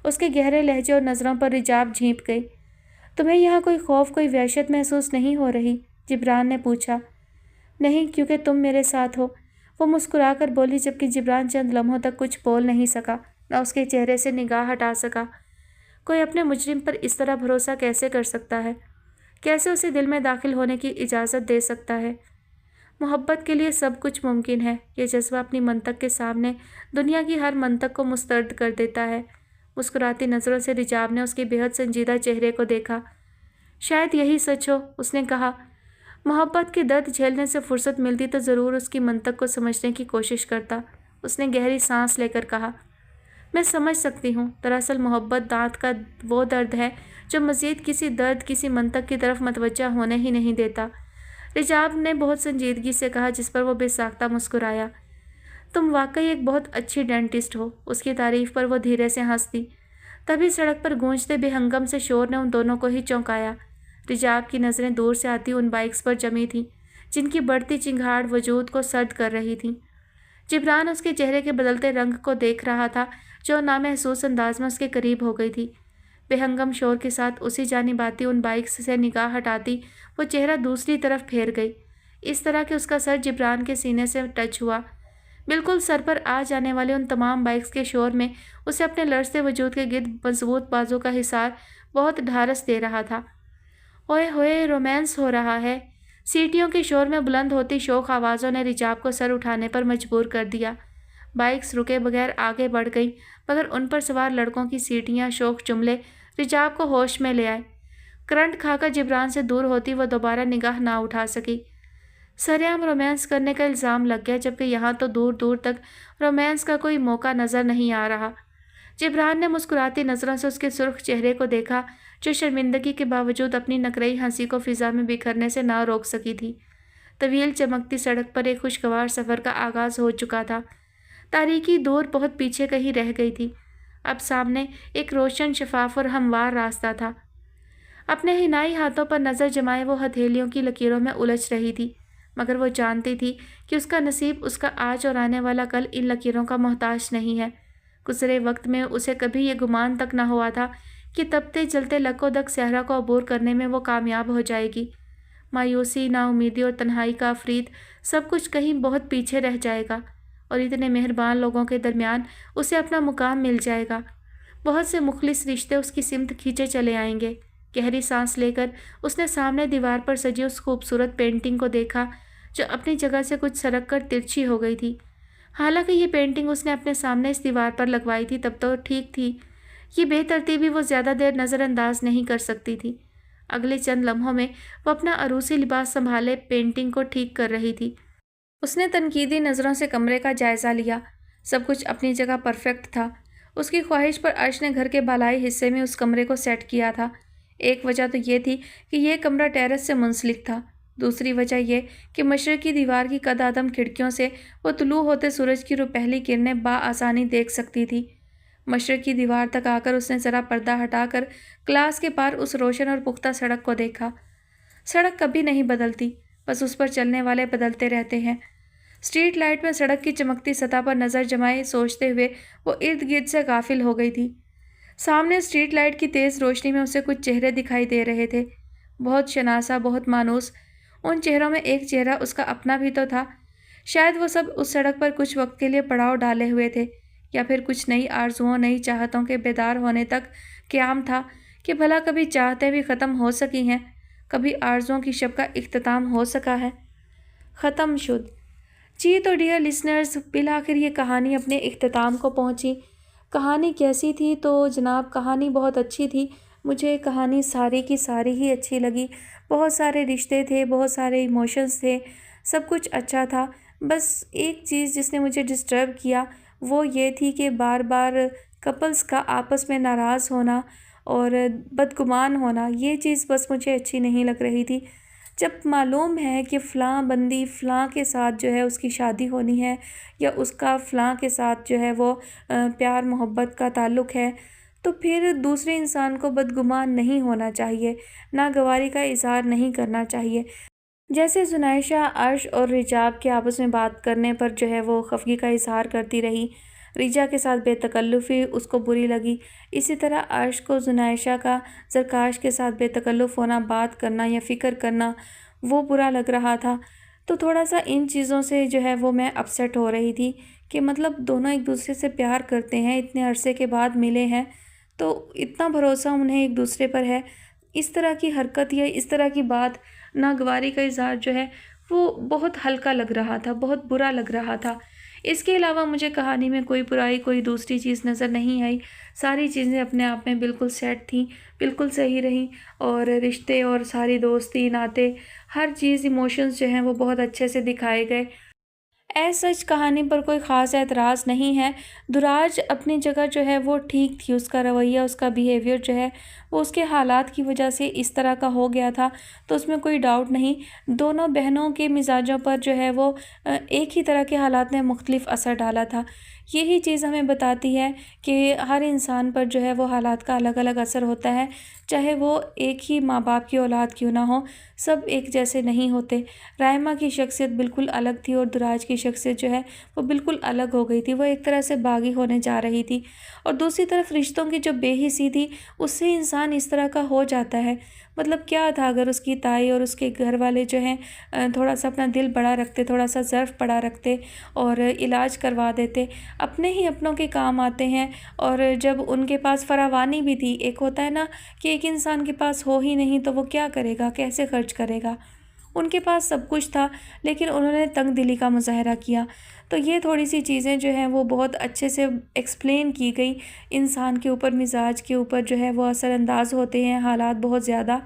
اس کے گہرے لہجے اور نظروں پر رجاب جھینپ گئی۔ تمہیں یہاں کوئی خوف، کوئی وحشت محسوس نہیں ہو رہی؟ جبران نے پوچھا۔ نہیں، کیونکہ تم میرے ساتھ ہو، وہ مسکرا کر بولی، جبکہ جبران چند لمحوں تک کچھ بول نہیں سکا، نہ اس کے چہرے سے نگاہ ہٹا سکا۔ کوئی اپنے مجرم پر اس طرح بھروسہ کیسے کر سکتا ہے؟ کیسے اسے دل میں داخل ہونے کی اجازت دے سکتا ہے؟ محبت کے لیے سب کچھ ممکن ہے۔ یہ جذبہ اپنی منطق کے سامنے دنیا کی ہر منطق کو مسترد کر دیتا ہے۔ مسکراتی نظروں سے رجاب نے اس کے بے حد سنجیدہ چہرے کو دیکھا۔ شاید یہی سچ ہو، اس نے کہا۔ محبت کے درد جھیلنے سے فرصت ملتی تو ضرور اس کی منطق کو سمجھنے کی کوشش کرتا۔ اس نے گہری سانس لے کر کہا، میں سمجھ سکتی ہوں۔ دراصل محبت دانت کا وہ درد ہے جو مزید کسی درد، کسی منطق کی طرف متوجہ ہونے ہی نہیں دیتا۔ رجاب نے بہت سنجیدگی سے کہا، جس پر وہ بے ساختہ مسکرایا۔ تم واقعی ایک بہت اچھی ڈینٹسٹ ہو۔ اس کی تعریف پر وہ دھیرے سے ہنس دی۔ تبھی سڑک پر گونجتے بے ہنگم سے شور نے ان دونوں کو ہی چونکایا۔ رجاب کی نظریں دور سے آتی ان بائکس پر جمی تھیں، جن کی بڑھتی چنگھاڑ وجود کو سرد کر رہی تھی۔ جبران اس کے چہرے کے بدلتے رنگ کو دیکھ رہا تھا، جو نامحسوس انداز میں اس کے قریب ہو گئی تھی۔ بے ہنگم شور کے ساتھ اسی جانب آتی ان بائکس سے نگاہ ہٹاتی وہ چہرہ دوسری طرف پھیر گئی، اس طرح کہ اس کا سر جبران کے سینے سے ٹچ ہوا۔ بالکل سر پر آ جانے والے ان تمام بائکس کے شور میں اسے اپنے لرزتے وجود کے گرد مضبوط بازو کا حصار بہت ڈھارس دے رہا تھا۔ اوئے ہوئے، رومانس ہو رہا ہے۔ سیٹیوں کے شور میں بلند ہوتی شوق آوازوں نے رجاب کو سر اٹھانے پر مجبور کر دیا۔ بائکس رکے بغیر آگے بڑھ گئیں، مگر ان پر سوار لڑکوں کی سیٹیاں، شوق جملے رجاب کو ہوش میں لے آئے۔ کرنٹ کھا کر جبران سے دور ہوتی وہ دوبارہ نگاہ نہ اٹھا سکی۔ سرعام رومانس کرنے کا الزام لگ گیا، جبکہ یہاں تو دور دور تک رومانس کا کوئی موقع نظر نہیں آ رہا۔ جبران نے مسکراتی نظروں سے اس کے سرخ چہرے کو دیکھا، جو شرمندگی کے باوجود اپنی نکرئی ہنسی کو فضا میں بکھرنے سے نہ روک سکی تھی۔ طویل چمکتی سڑک پر ایک خوشگوار سفر کا آغاز ہو چکا تھا۔ تاریکی دور بہت پیچھے کہیں رہ گئی تھی۔ اب سامنے ایک روشن، شفاف اور ہموار راستہ تھا۔ اپنے حنائی ہاتھوں پر نظر جمائے وہ ہتھیلیوں کی لکیروں میں الجھ رہی تھی، مگر وہ جانتی تھی کہ اس کا نصیب، اس کا آج اور آنے والا کل ان لکیروں کا محتاج نہیں ہے۔ گزرے وقت میں اسے کبھی یہ گمان تک نہ ہوا تھا کہ تپتے جلتے لکودک صحرا کو عبور کرنے میں وہ کامیاب ہو جائے گی۔ مایوسی، نا امیدی اور تنہائی کا افریط سب کچھ کہیں بہت پیچھے رہ جائے گا، اور اتنے مہربان لوگوں کے درمیان اسے اپنا مقام مل جائے گا۔ بہت سے مخلص رشتے اس کی سمت کھینچے چلے آئیں گے۔ گہری سانس لے کر اس نے سامنے دیوار پر سجی اس خوبصورت پینٹنگ کو دیکھا، جو اپنی جگہ سے کچھ سرک کر ترچھی ہو گئی تھی۔ حالانکہ یہ پینٹنگ اس نے اپنے سامنے اس دیوار پر لگوائی تھی، تب تو ٹھیک تھی، یہ بے ترتیبی وہ زیادہ دیر نظر انداز نہیں کر سکتی تھی۔ اگلے چند لمحوں میں وہ اپنا عروسی لباس سنبھالے پینٹنگ کو ٹھیک کر رہی تھی۔ اس نے تنقیدی نظروں سے کمرے کا جائزہ لیا۔ سب کچھ اپنی جگہ پرفیکٹ تھا۔ اس کی خواہش پر عرش نے گھر کے بالائی حصے میں اس کمرے کو سیٹ کیا تھا۔ ایک وجہ تو یہ تھی کہ یہ کمرہ ٹیرس سے منسلک تھا، دوسری وجہ یہ کہ مشرقی دیوار کی قد آدم کھڑکیوں سے وہ طلوع ہوتے سورج کی روپہلی کرنیں بآسانی دیکھ سکتی تھی۔ مشرقی دیوار تک آ کر اس نے ذرا پردہ ہٹا کر کلاس کے پار اس روشن اور پختہ سڑک کو دیکھا۔ سڑک کبھی نہیں بدلتی، بس اس پر چلنے والے بدلتے رہتے ہیں۔ اسٹریٹ لائٹ میں سڑک کی چمکتی سطح پر نظر جمائے سوچتے ہوئے وہ ارد گرد سے غافل ہو گئی تھی۔ سامنے اسٹریٹ لائٹ کی تیز روشنی میں اسے کچھ چہرے دکھائی دے رہے تھے، بہت شناسا، بہت مانوس۔ ان چہروں میں ایک چہرہ اس کا اپنا بھی تو تھا۔ شاید وہ سب اس سڑک پر کچھ وقت کے لیے پڑاؤ ڈالے ہوئے تھے، یا پھر کچھ نئی آرزوؤں، نئی چاہتوں کے بیدار ہونے تک قیام تھا کہ بھلا کبھی چاہتیں بھی ختم ہو سکی ہیں، کبھی آرزوؤں کی شب کا اختتام ہو سکا ہے۔ ختم شد۔ جی تو ڈیئر لسنرز، بالآخر یہ کہانی اپنے اختتام کو پہنچی۔ کہانی کیسی تھی؟ تو جناب کہانی بہت اچھی تھی۔ مجھے کہانی ساری کی ساری ہی اچھی لگی۔ بہت سارے رشتے تھے، بہت سارے ایموشنز تھے، سب کچھ اچھا تھا۔ بس ایک چیز جس نے مجھے ڈسٹرب کیا وہ یہ تھی کہ بار بار کپلز کا آپس میں ناراض ہونا اور بدگمان ہونا، یہ چیز بس مجھے اچھی نہیں لگ رہی تھی۔ جب معلوم ہے کہ فلاں بندی فلاں کے ساتھ جو ہے اس کی شادی ہونی ہے، یا اس کا فلاں کے ساتھ جو ہے وہ پیار محبت کا تعلق ہے، تو پھر دوسرے انسان کو بدگمان نہیں ہونا چاہیے، ناگواری کا اظہار نہیں کرنا چاہیے۔ جیسے زنائشہ عرش اور رجاب کے آپس میں بات کرنے پر جو ہے وہ خفگی کا اظہار کرتی رہی، ریجا کے ساتھ بے تکلفی اس کو بری لگی، اسی طرح عرش کو زنائشہ کا زرکاش کے ساتھ بے تکلف ہونا، بات کرنا یا فکر کرنا وہ برا لگ رہا تھا۔ تو تھوڑا سا ان چیزوں سے جو ہے وہ میں اپسیٹ ہو رہی تھی کہ مطلب دونوں ایک دوسرے سے پیار کرتے ہیں، اتنے عرصے کے بعد ملے ہیں تو اتنا بھروسہ انہیں ایک دوسرے پر ہے، اس طرح کی حرکت یا اس طرح کی بات ناگواری کا اظہار جو ہے وہ بہت ہلکا لگ رہا تھا، بہت برا لگ رہا تھا۔ اس کے علاوہ مجھے کہانی میں کوئی برائی، کوئی دوسری چیز نظر نہیں آئی، ساری چیزیں اپنے آپ میں بالکل سیٹ تھیں، بالکل صحیح رہیں، اور رشتے اور ساری دوستی ناتے ہر چیز ایموشنز جو ہیں وہ بہت اچھے سے دکھائے گئے۔ ایز سچ کہانی پر کوئی خاص اعتراض نہیں ہے، دراج اپنی جگہ جو ہے وہ ٹھیک تھی، اس کا رویہ، اس کا بیہیویئر جو ہے وہ اس کے حالات کی وجہ سے اس طرح کا ہو گیا تھا، تو اس میں کوئی ڈاؤٹ نہیں۔ دونوں بہنوں کے مزاجوں پر جو ہے وہ ایک ہی طرح کے حالات نے مختلف اثر ڈالا تھا۔ یہی چیز ہمیں بتاتی ہے کہ ہر انسان پر جو ہے وہ حالات کا الگ الگ اثر ہوتا ہے، چاہے وہ ایک ہی ماں باپ کی اولاد کیوں نہ ہو، سب ایک جیسے نہیں ہوتے۔ رائمہ کی شخصیت بالکل الگ تھی اور دراج کی شخصیت جو ہے وہ بالکل الگ ہو گئی تھی، وہ ایک طرح سے باغی ہونے جا رہی تھی، اور دوسری طرف رشتوں کی جو بے حسی تھی اس سے انسان اس طرح کا ہو جاتا ہے۔ مطلب کیا تھا اگر اس کی تائی اور اس کے گھر والے جو ہیں تھوڑا سا اپنا دل بڑا رکھتے، تھوڑا سا ظرف بڑا رکھتے اور علاج کروا دیتے، اپنے ہی اپنوں کے کام آتے ہیں، اور جب ان کے پاس فراوانی بھی تھی، ایک ہوتا ہے نا کہ ایک انسان کے پاس ہو ہی نہیں تو وہ کیا کرے گا، کیسے خرچ کرے گا، ان کے پاس سب کچھ تھا لیکن انہوں نے تنگ دلی کا مظاہرہ کیا۔ تو یہ تھوڑی سی چیزیں جو ہیں وہ بہت اچھے سے ایکسپلین کی گئی، انسان کے اوپر، مزاج کے اوپر جو ہے وہ اثر انداز ہوتے ہیں حالات بہت زیادہ،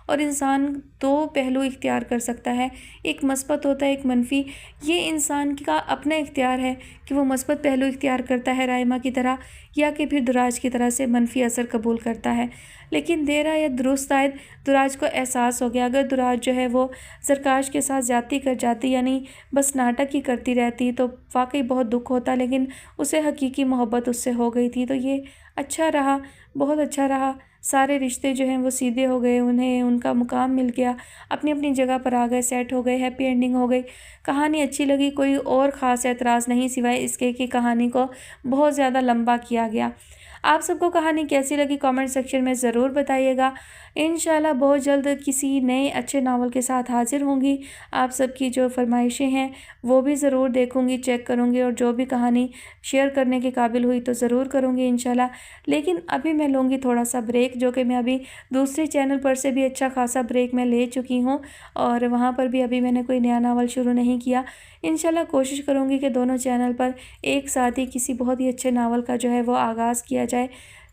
اور انسان دو پہلو اختیار کر سکتا ہے، ایک مثبت ہوتا ہے، ایک منفی۔ یہ انسان کا اپنا اختیار ہے کہ وہ مثبت پہلو اختیار کرتا ہے رائمہ کی طرح، یا کہ پھر دراج کی طرح سے منفی اثر قبول کرتا ہے۔ لیکن دیر آید درست آید دراج کو احساس ہو گیا، اگر دراج جو ہے وہ زرکاش کے ساتھ زیادتی کر جاتی، یعنی بس ناٹک ہی کرتی رہتی، تو واقعی بہت دکھ ہوتا، لیکن اسے حقیقی محبت اس سے ہو گئی تھی، تو یہ اچھا رہا، بہت اچھا رہا۔ سارے رشتے جو ہیں وہ سیدھے ہو گئے، انہیں ان کا مقام مل گیا، اپنی اپنی جگہ پر آ گئے، سیٹ ہو گئے، ہیپی اینڈنگ ہو گئی۔ کہانی اچھی لگی، کوئی اور خاص اعتراض نہیں سوائے اس کے کہ کہانی کو بہت زیادہ لمبا کیا گیا۔ آپ سب کو کہانی کیسی لگی کامنٹ سیکشن میں ضرور بتائیے گا۔ انشاءاللہ بہت جلد کسی نئے اچھے ناول کے ساتھ حاضر ہوں گی۔ آپ سب کی جو فرمائشیں ہیں وہ بھی ضرور دیکھوں گی، چیک کروں گی، اور جو بھی کہانی شیئر کرنے کے قابل ہوئی تو ضرور کروں گی انشاءاللہ۔ لیکن ابھی میں لوں گی تھوڑا سا بریک، جو کہ میں ابھی دوسرے چینل پر سے بھی اچھا خاصا بریک میں لے چکی ہوں، اور وہاں پر بھی ابھی میں نے کوئی نیا ناول شروع نہیں کیا۔ انشاءاللہ کوشش کروں گی کہ دونوں چینل پر ایک ساتھ ہی کسی بہت ہی اچھے ناول کا جو ہے وہ آغاز کیا جائے۔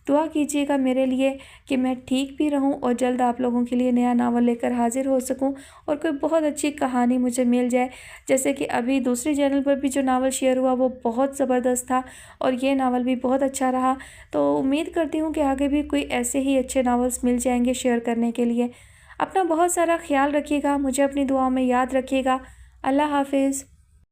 دعا کیجیے گا میرے لیے کہ میں ٹھیک بھی رہوں اور جلد آپ لوگوں کے لیے نیا ناول لے کر حاضر ہو سکوں، اور کوئی بہت اچھی کہانی مجھے مل جائے، جیسے کہ ابھی دوسرے چینل پر بھی جو ناول شیئر ہوا وہ بہت زبردست تھا، اور یہ ناول بھی بہت اچھا رہا۔ تو امید کرتی ہوں کہ آگے بھی کوئی ایسے ہی اچھے ناولز مل جائیں گے شیئر کرنے کے لیے۔ اپنا بہت سارا خیال رکھیے گا، مجھے اپنی دعاؤں میں یاد رکھیے گا۔ اللہ حافظ۔